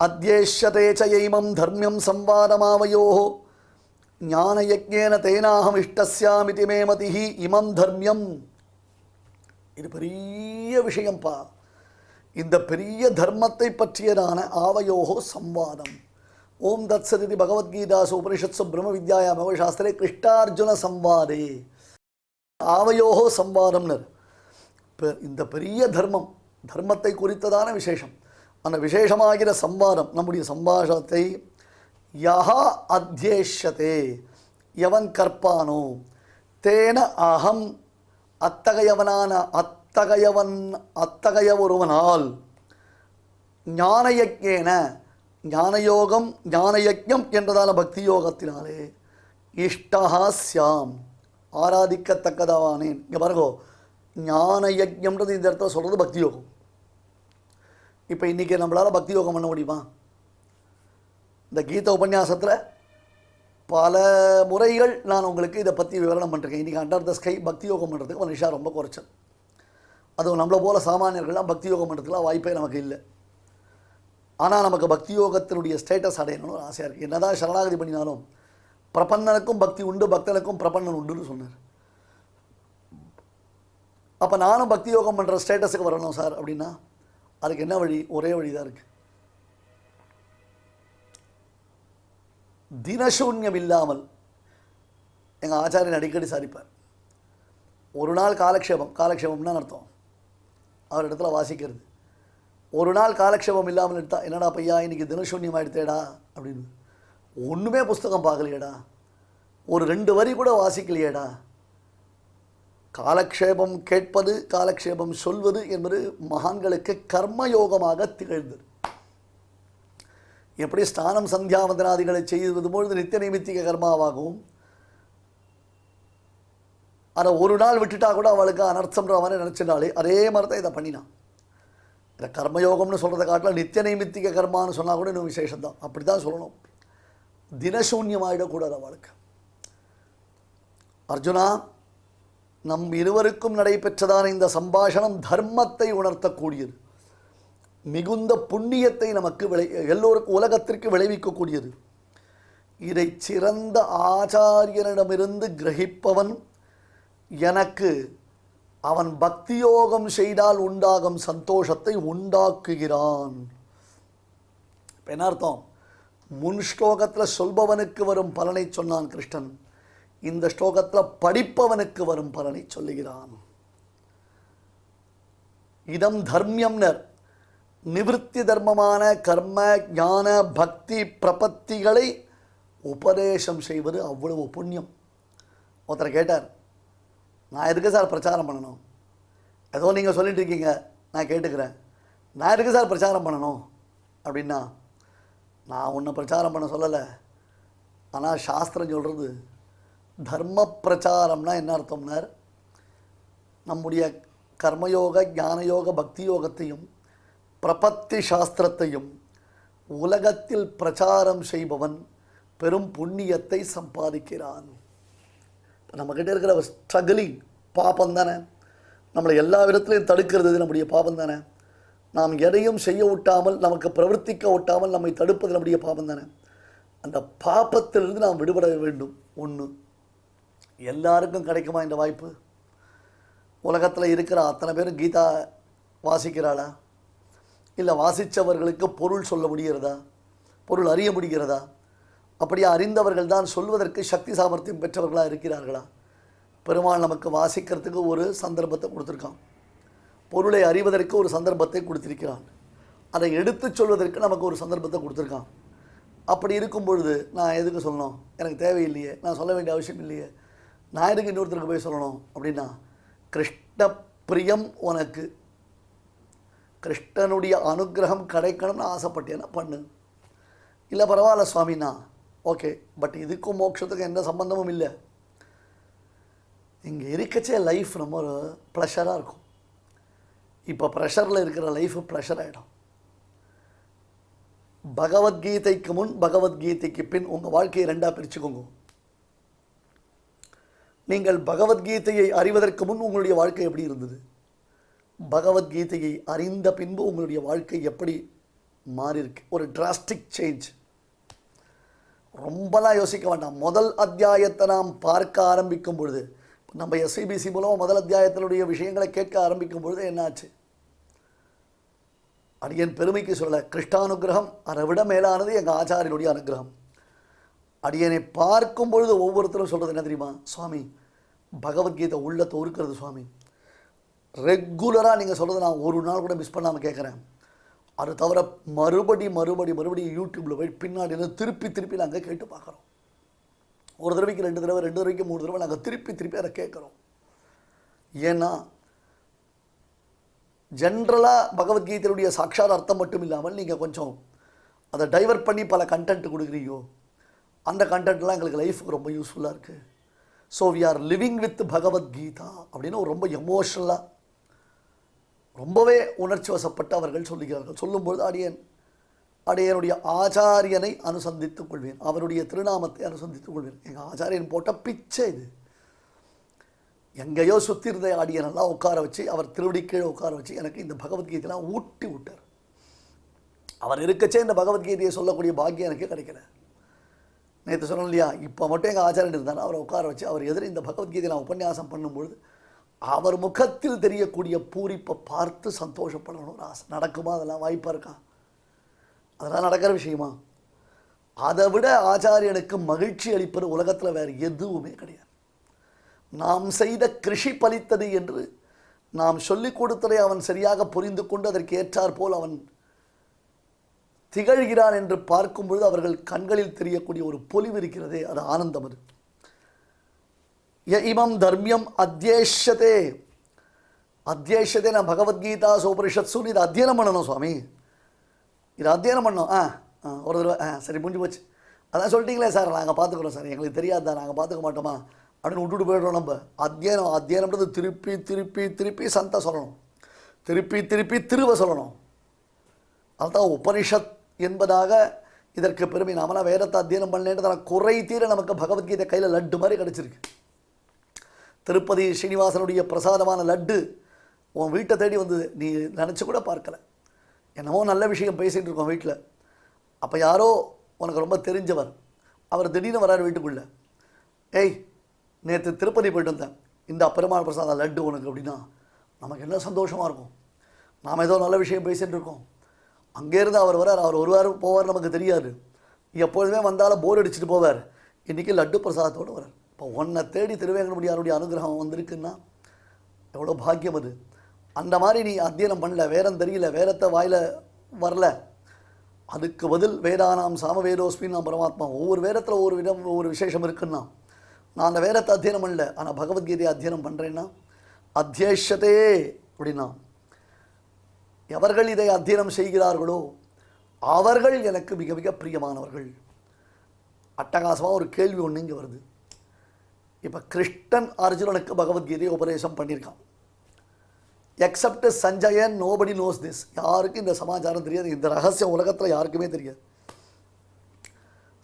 Speaker 5: அத்யேஷதேச்சைமம் தர்மியம் சம்வாதமாவயோ ஞானயஜ்ஞேன தேனாஹம் இஷ்டஸ்யாமிதி மே மதிஹி. இமம் தர்மியம், இது பெரிய விஷயம்பா. இந்த பெரிய தர்மத்தை பற்றியதான ஆவயோகோ சம்வாதம். ஓம் தத் சதிதி பகவத்கீதாசு உபனிஷத்சு பிரம்ம வித்யாயாம் யோகசாஸ்திரே கிருஷ்ணார்ஜுன சம்வாதே ஆவயோகோ சம்வாதம்னர். இந்த பெரிய தர்மம், தர்மத்தை குறித்ததான விசேஷம், அந்த விசேஷமாகிற சம்வாதம், நம்முடைய சம்பாஷணத்தை யஹா அத்யேஷ்யதே, எவன் கற்பானோ, தேன அகம், அத்தகையவனான அத்தகைய ஒருவனால், ஞானயஜ்ஞேன, ஞானயோகம் ஞானயஜ்ஞம் என்றதான பக்தி யோகத்தினாலே, இஷ்டஹா ஸ்யாம், ஆராதிக்கத்தக்கதாவானேன். இங்கே பாருங்கோ, ஞானயஜ்ஞம்ன்றது இந்த இடத்துல சொல்கிறது பக்தி யோகம். இப்போ இன்றைக்கி நம்மளால் பக்தி யோகம் பண்ண முடியுமா? இந்த கீத உபன்யாசத்தில் பல முறைகள் நான் உங்களுக்கு இதை பற்றி விவரணம் பண்ணிருக்கேன். இன்றைக்கி அண்டர் த ஸ்கை பக்தி யோகம் பண்ணுறதுக்கு மனுஷா ரொம்ப குறைச்சல். அதுவும் நம்மளை போல் சாமானியர்கள்லாம் பக்தி யோகம் பண்ணுறதுக்குலாம் வாய்ப்பே நமக்கு இல்லை. ஆனால் நமக்கு பக்தி யோகத்தினுடைய ஸ்டேட்டஸ் அடையணும்னு ஆசையாக இருக்குது. என்ன தான் சரணாகதி பண்ணினாலும் பிரபன்னனுக்கும் பக்தி உண்டு, பக்தனுக்கும் பிரபன்னன் உண்டுன்னு சொன்னார். அப்போ நானும் பக்தி யோகம் பண்ணுற ஸ்டேட்டஸுக்கு வரணும் சார் அப்படின்னா அதுக்கு என்ன வழி? ஒரே வழி தான் இருக்குது. தினசூன்யம் இல்லாமல் எங்கள் ஆச்சாரியன் அடிக்கடி சாதிப்பார். ஒரு நாள் காலக்ஷேபம்னா அர்த்தம் அவர் இடத்துல வாசிக்கிறது. ஒரு நாள் காலக்ஷேபம் இல்லாமல் எடுத்தா, என்னடா பையா இன்றைக்கி தினசூன்யம் ஆகிடுத்தேடா அப்படின்னு, ஒன்றுமே புஸ்தகம் பார்க்கலையேடா, ஒரு 2 வரி கூட வாசிக்கலையேடா. காலக்ஷேபம் கேட்பது, காலக்ஷேபம் சொல்வது என்பது மகான்களுக்கு கர்மயோகமாக திகழ்ந்தது. எப்படி ஸ்நானம் சந்தியாவந்தனாதிகளை செய்வது பொழுது நித்திய நைமித்திக கர்மாவாகவும், அதை ஒரு நாள் விட்டுட்டா கூட அவளுக்கு அனர்த்தம்ன்ற மாதிரி நினச்சினாலே அதே மாதிரி தான் இதை பண்ணினான். இதை கர்மயோகம்னு சொல்கிறத காட்டில் நித்திய நைமித்திக கர்மான்னு சொன்னால் கூட இன்னும் விசேஷம்தான். அப்படி தான் சொல்லணும். தினசூன்யமாயிடக்கூடாது அவளுக்கு. அர்ஜுனா, நம் இருவருக்கும் நடைபெற்றதான இந்த சம்பாஷணம் தர்மத்தை உணர்த்தக்கூடியது, மிகுந்த புண்ணியத்தை நமக்கு எல்லோருக்கும் உலகத்திற்கு விளைவிக்கக்கூடியது. இதை சிறந்த ஆச்சாரியனிடமிருந்து கிரகிப்பவன் எனக்கு அவன் பக்தியோகம் செய்தால் உண்டாகும் சந்தோஷத்தை உண்டாக்குகிறான். என்ன அர்த்தம்? முன் ஸ்லோகத்தில் சொல்பவனுக்கு வரும் பலனை சொன்னான் கிருஷ்ணன், இந்த ஸ்லோகத்தில் படிப்பவனுக்கு வரும் பலனை சொல்லுகிறான். இதம் தர்மியம்னர் நிவிருத்தி தர்மமான கர்ம ஞான பக்தி பிரபத்திகளை உபதேசம் செய்வது அவ்வளவு புண்ணியம். ஒருத்தர் கேட்டார், நான் எதுக்கு சார் பிரச்சாரம் பண்ணணும்? ஏதோ நீங்கள் சொல்லிட்டு இருக்கீங்க, நான் கேட்டுக்கிறேன், நான் எதுக்கு சார் பிரச்சாரம் பண்ணணும் அப்படின்னா, நான் உன்னை பிரச்சாரம் பண்ண சொல்லலை, ஆனால் சாஸ்திரம் சொல்கிறது தர்ம பிரச்சாரம்னா என்ன அர்த்தம்னார், நம்முடைய கர்மயோக ஞானயோக பக்தி யோகத்தையும் பிரபத்தி சாஸ்திரத்தையும் உலகத்தில் பிரச்சாரம் செய்பவன் பெரும் புண்ணியத்தை சம்பாதிக்கிறான். இப்போ நம்மக்கிட்ட இருக்கிற ஸ்ட்ரகிளிங் பாபம் தானே, நம்மளை எல்லா விதத்துலையும் தடுக்கிறது நம்முடைய பாபம் தானே. நாம் எதையும் செய்ய விட்டாமல், நமக்கு பிரவர்த்திக்க விட்டாமல் நம்மை தடுப்பது நம்முடைய பாபம் தானே. அந்த பாபத்திலிருந்து நாம் விடுபட வேண்டும். ஒன்று, எல்லாருக்கும் கிடைக்குமா இந்த வாய்ப்பு? உலகத்தில் இருக்கிற அத்தனை பேரும் கீதா வாசிக்கிறாளா? இல்லை வாசித்தவர்களுக்கு பொருள் சொல்ல முடிகிறதா? பொருள் அறிய முடிகிறதா? அப்படியே அறிந்தவர்கள் தான் சொல்வதற்கு சக்தி சாமர்த்தியம் பெற்றவர்களாக இருக்கிறார்களா? பெருமாள் நமக்கு வாசிக்கிறதுக்கு ஒரு சந்தர்ப்பத்தை கொடுத்துருக்கான், பொருளை அறிவதற்கு ஒரு சந்தர்ப்பத்தை கொடுத்திருக்கிறான், அதை எடுத்து சொல்வதற்கு நமக்கு ஒரு சந்தர்ப்பத்தை கொடுத்துருக்கான். அப்படி இருக்கும் பொழுது நான் எதுக்கு சொல்லணும்? எனக்கு தேவையில்லையே, நான் சொல்ல வேண்டிய அவசியம் இல்லையே, நான் எதுக்கு இன்னொருத்தருக்கு போய் சொல்லணும்? அப்படின்னா, கிருஷ்ண பிரியம் உனக்கு, கிருஷ்ணனுடைய அனுகிரகம் கிடைக்கணும்னு ஆசைப்பட்டேன்னா பண்ணு. இல்லை பரவாயில்ல சுவாமினா ஓகே, பட் இதுக்கும் மோட்சத்துக்கும் எந்த சம்பந்தமும் இல்லை. இங்கே இருக்கச்சே லைஃப் ரொம்ப ஒரு ப்ளஷராக இருக்கும். இப்போ ப்ரெஷரில் இருக்கிற லைஃப் ப்ளஷர் ஆகிடும். பகவத்கீதைக்கு முன் பகவத்கீதைக்கு பின் உங்கள் வாழ்க்கையை ரெண்டாக பிரிச்சுக்கோங்க. நீங்கள் பகவத்கீதையை அறிவதற்கு முன் உங்களுடைய வாழ்க்கை எப்படி இருந்தது? பகவத்கீதையை அறிந்த பின்பு உங்களுடைய வாழ்க்கை எப்படி மாறியிருக்கு? ஒரு டிராஸ்டிக் சேஞ்ச். ரொம்பலாம் யோசிக்க வேண்டாம். முதல் அத்தியாயத்தை நாம் பார்க்க ஆரம்பிக்கும் பொழுது, நம்ம எஸ்ஐபிசி மூலமாக முதல் அத்தியாயத்தினுடைய விஷயங்களை கேட்க ஆரம்பிக்கும் பொழுது என்னாச்சு? அடியன் பெருமைக்கு சொல்ல, கிருஷ்ணானுகிரகம் அதை விட மேலானது எங்கள் ஆச்சாரியனுடைய அனுகிரகம். அடியனை பார்க்கும் பொழுது ஒவ்வொருத்தரும் சொல்கிறது என்ன தெரியுமா? சுவாமி, பகவத்கீதை உள்ளத்தை உருக்கிறது சுவாமி. ரெகுலராக நீங்கள் சொல்கிறது நான் ஒரு நாள் கூட மிஸ் பண்ணாமல் கேட்குறேன். அது தவிர மறுபடியும் யூடியூப்பில் போய் பின்னாடி திருப்பி நாங்கள் கேட்டு பார்க்குறோம். ஒரு தடவைக்கு 2 தடவை, 2 தடவைக்கு 3 தடவை நாங்கள் திருப்பி அதை கேட்குறோம். ஏன்னா ஜென்ரலாக பகவத்கீதையுடைய சாட்சாத் அர்த்தம் மட்டும் இல்லாமல் நீங்கள் கொஞ்சம் அதை டைவர்ட் பண்ணி பல கண்டென்ட் கொடுக்குறீங்கோ. அந்த கண்டென்ட்லாம் எங்களுக்கு லைஃபுக்கு ரொம்ப யூஸ்ஃபுல்லாக இருக்குது. So we are living with Bhagavad Gita அப்படின்னு ஒரு ரொம்ப எமோஷ்னலாக, ரொம்பவே உணர்ச்சி வசப்பட்டு அவர்கள் சொல்லுகிறார்கள். சொல்லும்பொழுது அடியனுடைய ஆச்சாரியனை அனுசந்தித்துக் கொள்வேன், அவருடைய திருநாமத்தை அனுசந்தித்துக் கொள்வேன். எங்கள் ஆச்சாரியன் போட்ட பிச்சை இது. எங்கேயோ சுற்றி இருந்த அடியனெல்லாம் உட்கார வச்சு, அவர் திருவடி கீழே உட்கார வச்சு எனக்கு இந்த பகவத்கீதையெல்லாம் ஊட்டி விட்டார். அவர் இருக்கச்சே இந்த பகவத்கீதையை சொல்லக்கூடிய பாக்கியம் எனக்கு கிடைக்கல. நேற்று சொன்னோம் இல்லையா, இப்போ மட்டும் எங்கள் ஆச்சாரியன் இருந்தாலும் அவரை உட்கார வச்சு அவர் எதிர இந்த பகவத்கீதையை நான் உபன்யாசம் பண்ணும்பொழுது அவர் முகத்தில் தெரியக்கூடிய பூரிப்பை பார்த்து சந்தோஷப்படணும் ஒரு ஆசை. நடக்குமா? அதெல்லாம் வாய்ப்பாக இருக்கா? அதெல்லாம் நடக்கிற விஷயமா? அதை விட ஆச்சாரியனுக்கு மகிழ்ச்சி அளிப்பது உலகத்தில் வேறு எதுவுமே கிடையாது. நாம் செய்த கிருஷி பலித்தது என்று நாம் சொல்லிக் கொடுத்ததை அவன் சரியாக புரிந்து கொண்டு அதற்கு ஏற்றாற் போல் அவன் திகழ்கிறான் என்று பார்க்கும் பொழுது அவர்கள் கண்களில் தெரியக்கூடிய ஒரு பொலிவு இருக்கிறதே, அது ஆனந்தம். அது இமம் தர்மியம் அத்தியேஷதே நான் பகவத்கீதா சோபரிஷத்சு இதை அத்தியனம் பண்ணணும் சுவாமி, இதை அத்தியனம் பண்ணணும். ஒரு தடவை சரி முடிஞ்சு போச்சு, அதான் சொல்லிட்டீங்களே சார், நாங்கள் பார்த்துக்குறோம் சார், எங்களுக்கு தெரியாது தான், நாங்கள் பார்த்துக்க மாட்டோமா அப்படின்னு விட்டுட்டு போய்டுறோம். நம்ம அத்தியனம்ன்றது திருப்பி சந்தை சொல்லணும், திருப்பி திருவ சொல்லணும். அதுதான் உபனிஷத் என்பதாக இதற்கு பெருமை. நாமெல்லாம் வேதத்தை அத்தியனம் பண்ணேன்னு குறை தீர நமக்கு பகவத்கீதை கையில் லட்டு மாதிரி கிடச்சிருக்கு. திருப்பதி ஸ்ரீனிவாசனுடைய பிரசாதமான லட்டு உன் வீட்டை தேடி வந்தது, நீ நினச்சி கூட பார்க்கல. என்னமோ நல்ல விஷயம் பேசிகிட்டு இருக்கோம் வீட்டில், அப்போ யாரோ உனக்கு ரொம்ப தெரிஞ்சவர், அவர் திடீர்னு வராரு வீட்டுக்குள்ளே. ஏய், நேற்று திருப்பதி போயிட்டு வந்தேன், இந்த பெருமாள் பிரசாதம் லட்டு உனக்கு அப்படின்னா நமக்கு என்ன சந்தோஷமாக இருக்கும். நாம் ஏதோ நல்ல விஷயம் பேசிகிட்டு இருக்கோம், அங்கேருந்து அவர் வரார். அவர் ஒரு வாரம் போவார் நமக்கு தெரியாது, எப்பொழுதுமே வந்தாலும் போர் அடிச்சுட்டு போவார். இன்றைக்கி லட்டு பிரசாதத்தோடு வரார். இப்போ உன்னை தேடி திருவேங்கடமுடியாருடைய அனுகிரகம் வந்திருக்குன்னா எவ்வளோ பாக்கியம் அது. அந்த மாதிரி நீ அத்தியனம் பண்ணல, வேதம் தெரியல, வேதத்தை வாயில் வரல, அதுக்கு பதில் வேதானாம் சாமவேதோஸ்மின் நான் பரமாத்மா. ஒவ்வொரு வேதத்தில் ஒவ்வொரு விதம் ஒவ்வொரு விசேஷம் இருக்குன்னா, நான் அந்த வேதத்தை அத்தியனம் பண்ணல, ஆனால் பகவத்கீதையை அத்தியனம் பண்ணுறேன்னா அத்தியேஷத்தே அப்படின்னா எவர்கள் இதை அத்தியனம் செய்கிறார்களோ அவர்கள் எனக்கு மிக மிக பிரியமானவர்கள். அட்டகாசமாக ஒரு கேள்வி ஒன்று இங்கே வருது. இப்போ கிருஷ்ணன் அர்ஜுனனுக்கு பகவத்கீதையை உபதேசம் பண்ணியிருக்கான். Accept Sanjayan, nobody nose this. யாருக்கும் இந்த சமாச்சாரம் தெரியாது, இந்த ரகசியம் உலகத்தில் யாருக்குமே தெரியாது.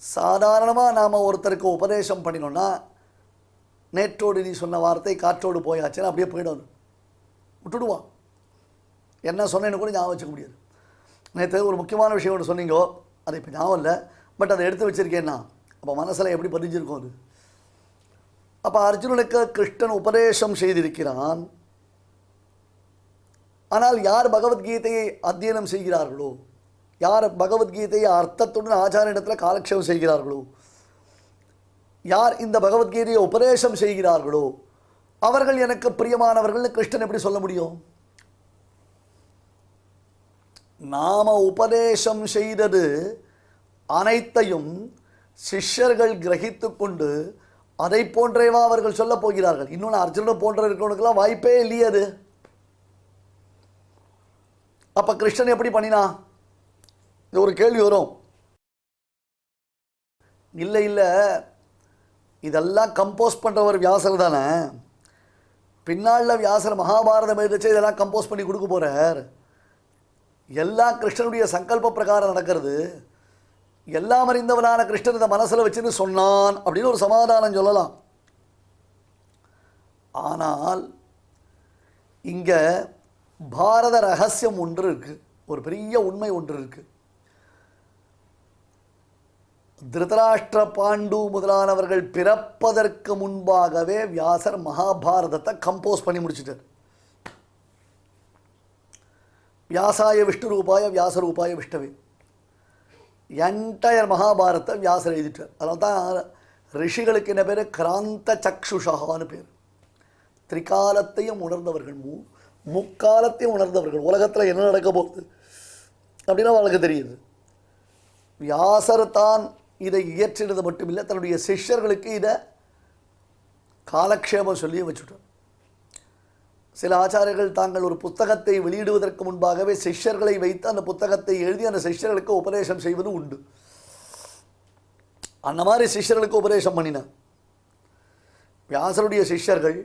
Speaker 5: சாதாரணமாக நாம் ஒருத்தருக்கு உபதேசம் பண்ணினோன்னா, நேற்றோடு நீ சொன்ன வார்த்தை காற்றோடு போயாச்சுன்னா அப்படியே போயிடும், விட்டுடுவான். என்ன சொன்னேன்னு கூட ஞாபகம் வச்சுக்க முடியாது. நேற்று ஒரு முக்கியமான விஷயம் ஒன்று சொன்னீங்கோ, அது இப்போ ஞாபகம் இல்லை, பட் அதை எடுத்து வச்சுருக்கேன்னா அப்போ மனசில் எப்படி பதிஞ்சிருக்கும் அது. அப்போ அர்ஜுனனுக்கு கிருஷ்ணன் உபதேசம் செய்திருக்கிறான். ஆனால் யார் பகவத்கீதையை அத்தியனம் செய்கிறார்களோ, யார் பகவத்கீதையை அர்த்தத்துடன் ஆச்சாரியனிடத்தில் காலக்ஷேபம் செய்கிறார்களோ, யார் இந்த பகவத்கீதையை உபதேசம் செய்கிறார்களோ அவர்கள் எனக்கு பிரியமானவர்கள்னு கிருஷ்ணன் எப்படி சொல்ல முடியும்? நாம உபதேசம் செய்தது அனைத்தையும் சிஷ்யர்கள் கிரகித்து கொண்டு அதை போன்றேவா அவர்கள் சொல்ல போகிறார்கள். இன்னொன்று, அர்ஜுனன் போன்ற இருக்கிறவனுக்கெல்லாம் வாய்ப்பே இல்லையே அது. அப்போ கிருஷ்ணன் எப்படி பண்ணினா? இது ஒரு கேள்வி வரும். இல்லை இல்லை, இதெல்லாம் கம்போஸ் பண்ணுறவர் வியாசர் தானே. பின்னால் வியாசர் மகாபாரதம் எழுதிச்சு இதெல்லாம் கம்போஸ் பண்ணி கொடுக்க போகிறார். எல்லாம் கிருஷ்ணனுடைய சங்கல்ப பிரகாரம் நடக்கிறது. எல்லாம் அறிந்தவனான கிருஷ்ணன் இதை மனசில் வச்சுன்னு சொன்னான் அப்படின்னு ஒரு சமாதானம் சொல்லலாம். ஆனால் இங்கே பாரத ரகசியம் ஒன்று இருக்குது, ஒரு பெரிய உண்மை ஒன்று இருக்குது. திருதராஷ்டிர, பாண்டு முதலானவர்கள் பிறப்பதற்கு முன்பாகவே வியாசர் மகாபாரதத்தை கம்போஸ் பண்ணி முடிச்சிட்டார். வியாசாய விஷ்ணு ரூபாய வியாசரூபாய விஷ்ணவே, என்டையர் மகாபாரத்தை வியாசர் எழுதிட்டார். அதனால தான் ரிஷிகளுக்கு என்ன பேர்? கிராந்த சக்ஷுஷான்னு பேர். திரிகாலத்தையும் உணர்ந்தவர்கள், முக்காலத்தையும் உணர்ந்தவர்கள். உலகத்தில் என்ன நடக்க போகுது அப்படின்னா அவளுக்கு தெரியுது. வியாசர் தான் இதை இயற்றினது மட்டுமில்லை, தன்னுடைய சிஷ்யர்களுக்கு இதை காலக்ஷேபம் சொல்லி வச்சுட்டார். சில ஆச்சாரியர்கள் தாங்கள் ஒரு புத்தகத்தை வெளியிடுவதற்கு முன்பாகவே சிஷ்யர்களை வைத்து அந்த புத்தகத்தை எழுதி அந்த சிஷ்யர்களுக்கு உபதேசம் செய்வது உண்டு. அந்த மாதிரி சிஷ்யர்களுக்கு உபதேசம் பண்ணினார். வியாசருடைய சிஷ்யர்கள்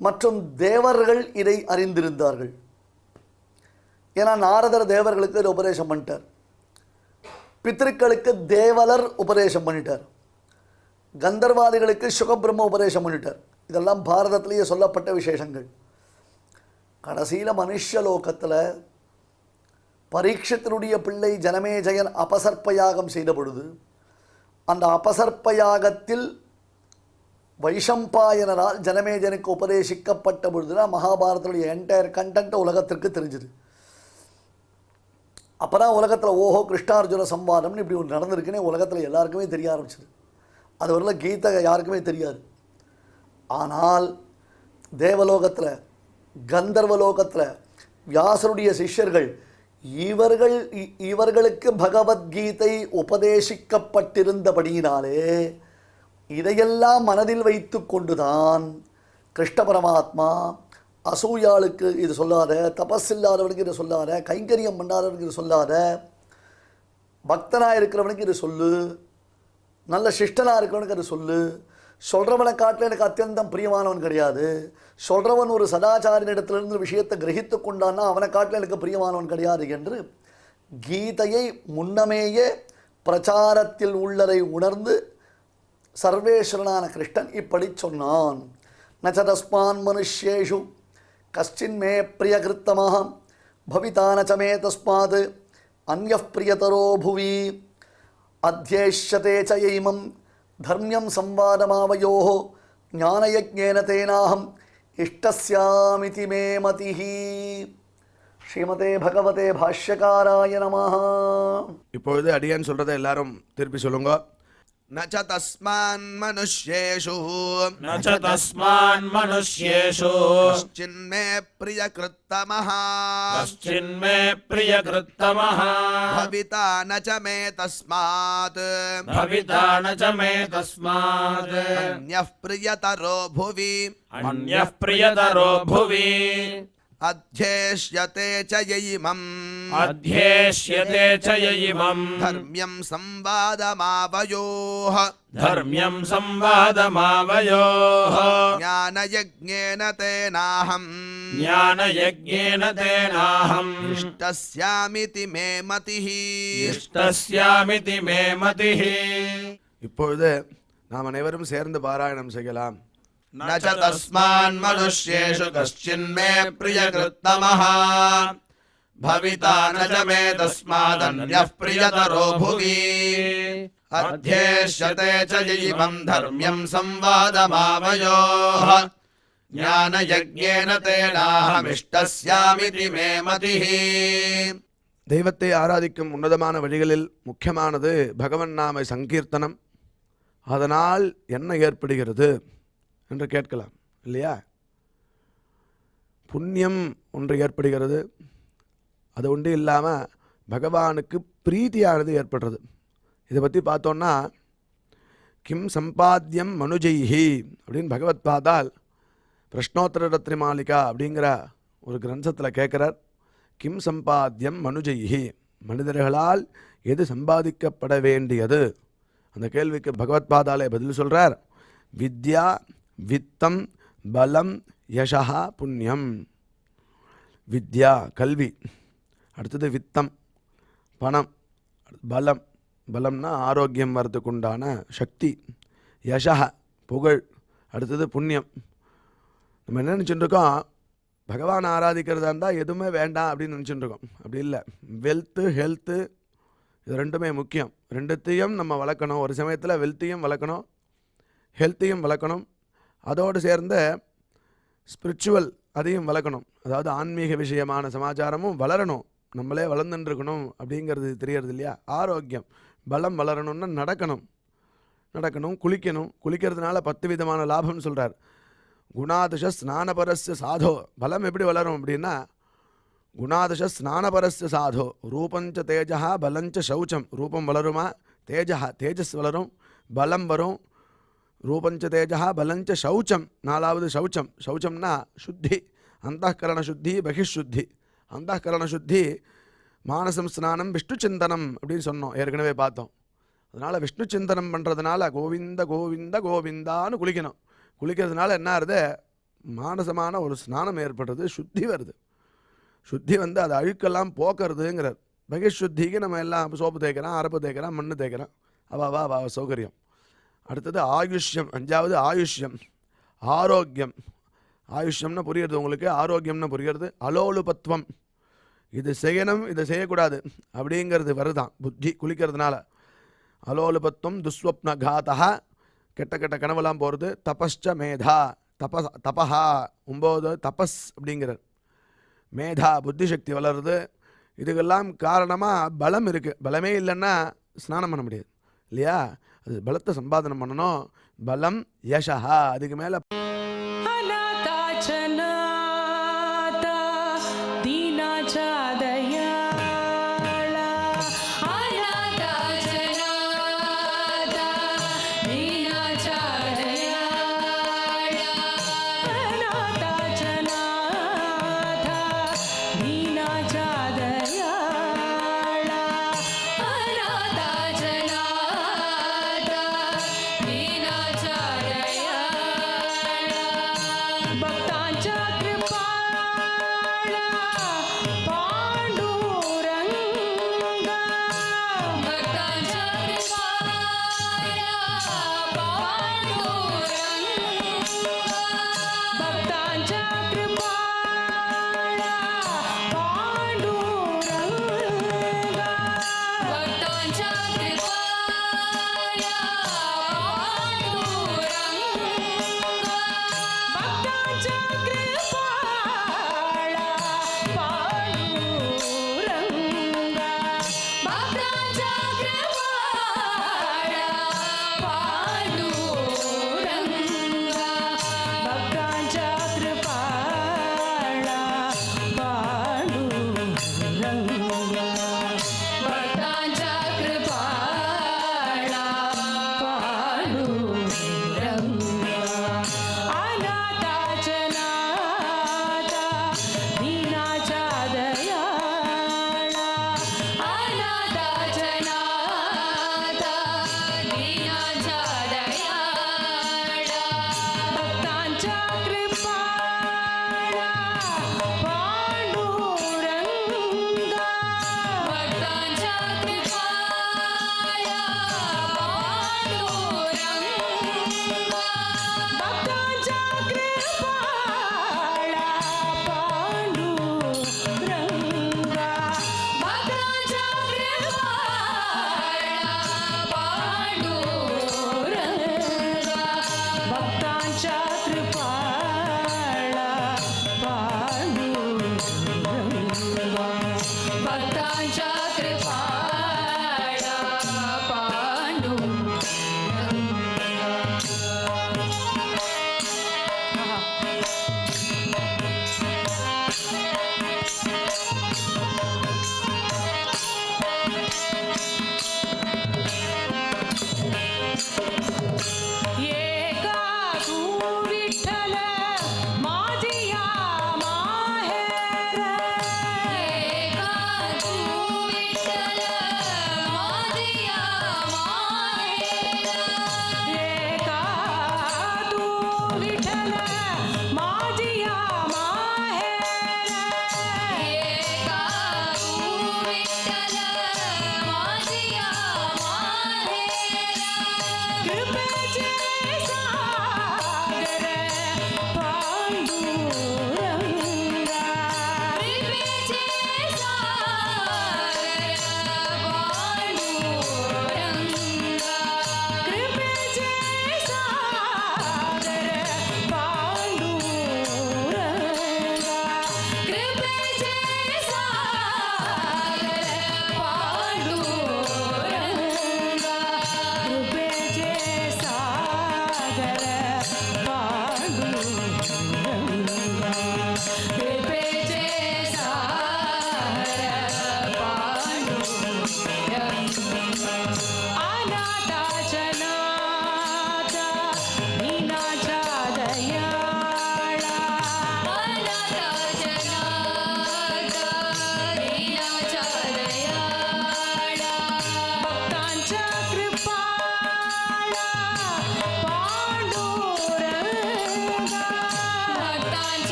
Speaker 5: மற்றும் தேவர்கள் இதை அறிந்திருந்தார்கள். ஏன்னா நாரதர் தேவர்களுக்கு இதை உபதேசம் பண்ணிட்டார். பித்ருக்களுக்கு தேவலர் உபதேசம் பண்ணிட்டார். கந்தர்வாதிகளுக்கு சுகபிரம்ம உபதேசம் பண்ணிட்டார். இதெல்லாம் பாரதத்திலேயே சொல்லப்பட்ட விசேஷங்கள். கடைசியில் மனுஷலோகத்தில் பரீட்சத்தினுடைய பிள்ளை ஜனமேஜயன் அபசர்ப்ப யாகம் செய்த பொழுது, அந்த அபசர்ப்ப யாகத்தில் வைஷம்பாயனரால் ஜனமேஜனுக்கு உபதேசிக்கப்பட்ட பொழுதுதான் மகாபாரதத்துடைய என்டையர் கண்டென்ட் உலகத்திற்கு தெரிஞ்சுது. அப்போ தான் உலகத்தில் ஓஹோ கிருஷ்ணார்ஜுன சம்வாதம்னு இப்படி ஒன்று நடந்திருக்குன்னே உலகத்தில் எல்லாருக்குமே தெரிய ஆரம்பிச்சிது. அது வரல கீதை யாருக்குமே தெரியாது. ஆனால் தேவலோகத்தில், கந்தர்வலோகத்தில் வியாசருடைய சிஷ்யர்கள் இவர்களுக்கு பகவத்கீதை உபதேசிக்கப்பட்டிருந்தபடியினாலே இதையெல்லாம் மனதில் வைத்து கொண்டுதான் கிருஷ்ண பரமாத்மா அசூயாளுக்கு இது சொல்லாத, தபஸ் இல்லாதவனுக்கு இது சொல்லாத, கைங்கரியம் பண்ணாதவனுக்கு இது சொல்லாத, பக்தனாக இருக்கிறவனுக்கு இது சொல்லு, நல்ல சிஷ்டனாக இருக்கிறவனுக்கு அது சொல்லு, சொல்கிறவனை காட்டில் எனக்கு அத்தியந்தம் பிரியமானவன் கிடையாது, சொல்கிறவன் ஒரு சதாச்சாரியனிடத்திலிருந்து விஷயத்தை கிரகித்து கொண்டான்னா அவனை காட்டில் எனக்கு பிரியமானவன் கிடையாது என்று கீதையை முன்னமேயே பிரச்சாரத்தில் உள்ளதை உணர்ந்து சர்வேஸ்வரனான கிருஷ்ணன் இப்படி சொன்னான். நச்ச தஸ்மான் மனுஷ்யேஷு கஷ்டின் மே பிரியகிருத்தமாக பவிதா நச்ச மே தஸ்மாத் அன்யப் பிரியதரோ புவி அத்யேஷ்யதே ச யைமம் தர்மியம் சம்வாதமாவயோः ஞானயஜ்ஞேன தேனாஹம் இஷ்டஸ்யாமிதி மே மதிஹி. ஸ்ரீமதே பகவதே பாஷ்யகாராய நமஹ.
Speaker 1: இப்பொழுது அடியான் சொல்றதை எல்லாரும் திருப்பி சொல்லுங்க. நச்ச தஸ்மான் மனுஷ்யேஷு
Speaker 4: न च तस्मान् मनुष्येषु
Speaker 1: கஷ்டின்மே பிரியகிருத்தமஹ
Speaker 4: कश्चिन्मे प्रियकृत्तमः
Speaker 1: பவிதா நச்ச மே தஸ்மாத்
Speaker 4: भविता न च मे तस्मात्
Speaker 1: அன்யப் பிரியதரோ புவி
Speaker 4: अन्यः प्रियतरो भुवि
Speaker 1: அத்யேஷ்யதே ச யைமம்
Speaker 4: अध्येष्यते च य इमम्
Speaker 1: தர்மியம் சம்வாதமாவயோः
Speaker 4: धर्म्यम् संवादमावयोः
Speaker 1: ஞானயஜ்ஞேன தேனாஹம்
Speaker 4: ज्ञानयज्ञेन तेनाहम्
Speaker 1: இஷ்டஸ்யாமிதி மே மதிஹி.
Speaker 4: इष्टस्यामिति मे मतिः.
Speaker 1: இப்பொழுது நாம் அனைவரும் சேர்ந்து பாராயணம் செய்யலாம்.
Speaker 4: न च तस्मान् मनुष्येषु कश्चिन्मे प्रियकृत्तमः भविता न च मे तस्मादन्यः प्रियतरो भुवि अध्येष्यते च इमम् धर्म्यम् संवादमावयोः ज्ञानयज्ञेन तेनाहमिष्टस्यामिति मे मतिः.
Speaker 1: தெய்வத்தை ஆராதிக்கும் உன்னதமான வழிகளில் முக்கியமானது பகவன் நாம சங்கீர்த்தனம். அதனால் என்ன ஏற்படுகிறது என்று கேட்கலாம் இல்லையா? புண்ணியம் ஒன்று ஏற்படுகிறது. அது ஒன்று இல்லாமல் பகவானுக்கு பிரீத்தியானது ஏற்படுறது. இதை பற்றி பார்த்தோன்னா கிம் சம்பாத்தியம் மனுஜைஹி அப்படின்னு பகவத் பாதால் பிரஷ்னோத்தர ரத்னமாலிகா அப்படிங்கிற ஒரு கிரந்தத்தில் கேட்குறார். கிம் சம்பாத்தியம் மனுஜைஹி, மனிதர்களால் எது சம்பாதிக்கப்பட வேண்டியது? அந்த கேள்விக்கு பகவத் பாதாலே பதில் சொல்கிறார். வித்யா வித்தம் பலம் யசா புண்ணியம். வித்யா கல்வி, அடுத்தது வித்தம் பணம், பலம் பலம்னா ஆரோக்கியம் வரதுக்கு உண்டான சக்தி, யசா புகழ், அடுத்தது புண்ணியம். நம்ம என்ன நினச்சிட்டு இருக்கோம், பகவான் ஆராதிக்கிறதா இருந்தால் எதுவுமே வேண்டாம் அப்படின்னு நினச்சிட்டு இருக்கோம். அப்படி இல்லை. வெல்த்து ஹெல்த்து இது ரெண்டுமே முக்கியம். ரெண்டுத்தையும் நம்ம வளர்க்கணும். ஒரு சமயத்தில் வெல்த்தையும் வளர்க்கணும், ஹெல்த்தையும் வளர்க்கணும். அதோடு சேர்ந்த ஸ்பிரிச்சுவல் அதையும் வளர்க்கணும். அதாவது ஆன்மீக விஷயமான சமாச்சாரமும் வளரணும். நம்மளே வளர்ந்துட்டுருக்கணும் அப்படிங்கிறது தெரியறது இல்லையா? ஆரோக்கியம் பலம் வளரணும்னா நடக்கணும், குளிக்கணும். குளிக்கிறதுனால 10 விதமான லாபம் சொல்கிறார். குணாதிஷ ஸ்நானபரஸ்ய சாதோ. பலம் எப்படி வளரும் அப்படின்னா குணாதிஷ ஸ்நானபரஸ்ய சாதோ ரூபஞ்ச தேஜா பலஞ்ச சௌச்சம். ரூபம் வளருமா? தேஜஸ் வளரும், பலம் வரும். ரூபஞ்ச தேஜா பலஞ்ச சௌச்சம். 4வது சௌச்சம். சௌச்சம்னா சுத்தி, அந்தःகரண சுத்தி பகிஷுத்தி. அந்தःகரண சுத்தி மானசம் ஸ்நானம் விஷ்ணு சிந்தனம் அப்படின்னு சொன்னோம், ஏற்கனவே பார்த்தோம். அதனால் விஷ்ணு சிந்தனம் பண்ணுறதுனால கோவிந்த கோவிந்த கோவிந்தான்னு குளிக்கணும். குளிக்கிறதுனால என்ன ஆகுது? மானசமான ஒரு ஸ்நானம் ஏற்படுறது, சுத்தி வருது. சுத்தி வந்து அது அழுக்கெல்லாம் போக்குறதுங்கிறார். பகிஷுத்திக்கு நம்ம எல்லாம் சோப்பு தேய்க்கிறோம், அரப்பு தேய்க்கிறோம், மண்ணு தேய்க்கிறோம். அவா சௌகரியம். அடுத்தது ஆயுஷ்யம். 5வது ஆயுஷ்யம், ஆரோக்கியம். ஆயுஷ்யம்னு புரியுறது உங்களுக்கு, ஆரோக்கியம்னு புரியுறது. அலோலுபத்துவம், இது செய்யணும் இதை செய்யக்கூடாது அப்படிங்கிறது வருதான் புத்தி குளிக்கிறதுனால. அலோலுபத்துவம் துஸ்வப்ன காத்தா, கெட்ட கெட்ட கனவெல்லாம் போகிறது. தபஸ்ச மேதா, தபஹா 9 தபஸ் அப்படிங்கிறார். மேதா புத்தி சக்தி வளருது. இதுக்கெல்லாம் காரணமாக பலம் இருக்குது. பலமே இல்லைன்னா ஸ்நானம் பண்ண முடியாது இல்லையா? அது பலத்தை சம்பாதனம் பண்ணணும். பலம் யசா. அதுக்கு மேலே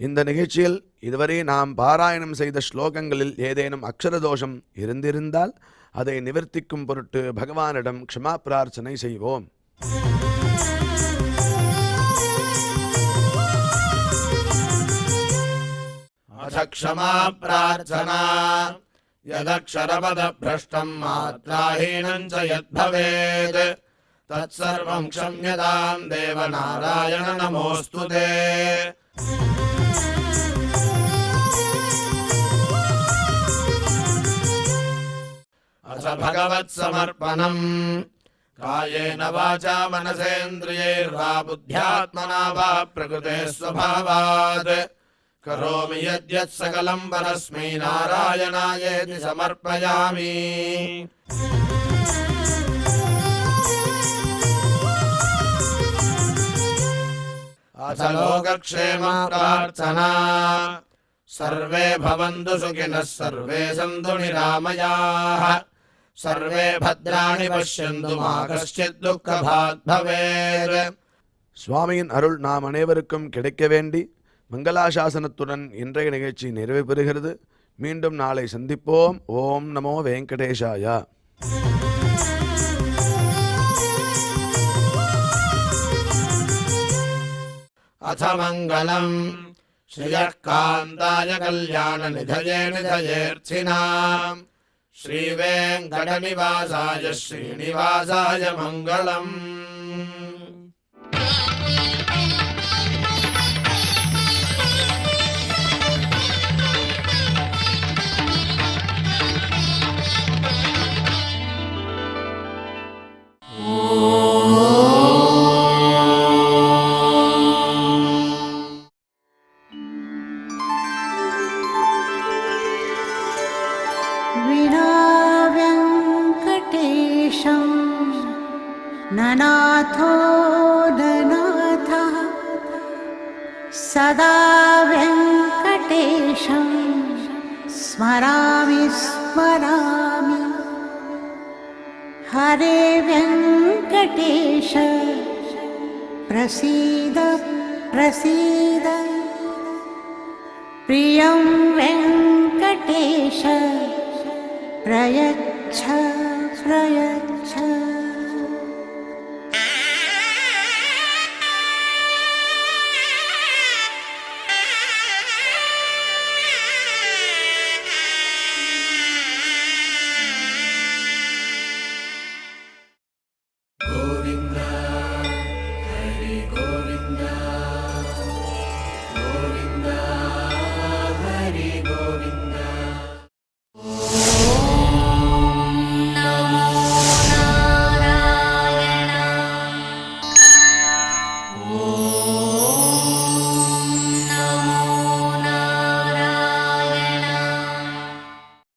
Speaker 1: இந்த நிகழ்ச்சியில் இதுவரை நாம் பாராயணம் செய்த ஸ்லோகங்களில் ஏதேனும் அக்ஷர தோஷம் இருந்திருந்தால் அதை நிவர்த்திக்கும் பொருட்டு பகவானிடம் க்ஷமா பிரார்த்தனை செய்வோம்.
Speaker 4: अथ क्षमा प्रार्थना यदक्षरपदभ्रष्टम् मात्राहीनम् च यद्भवेत् तत्सर्वम् क्षम्यताम् देवनारायण नमोऽस्तु ते। अथ भगवत्समर्पणम् कायेन वाचा मनसेन्द्रियैर्वा बुद्ध्यात्मना वा प्रकृते स्वभावात् करोमि यद्यत् सकलम् परस्मै नारायणायेति समर्पयामि। अथ लोकक्षेम प्रार्थना सर्वे भवन्तु सुखिनः सर्वे सन्तु निरामयाः सर्वे भद्राणि पश्यन्तु मा कश्चित् दुःखभाग् भवेत्.
Speaker 1: சுவாமியின் அருள் நாம் அனைவருக்கும் கிடைக்க வேண்டி மங்களாசாசனத்துடன் இன்றைய நிகழ்ச்சி நிறைவு பெறுகிறது. மீண்டும் நாளை சந்திப்போம். ஓம் நமோ வெங்கடேஷாய.
Speaker 4: अथ मङ्गलम् श्रियः कान्ताय कल्याणनिधये निधयेऽर्थिनाम् श्रीवेङ्कटनिवासाय श्रीनिवासाय मङ्गलम्.
Speaker 6: ननाथो ननाथः सदा वेङ्कटेशं स्मरामि स्मरामि हरे वेङ्कटेश प्रसीद प्रसीद प्रियं वेङ्कटेश प्रयच्छ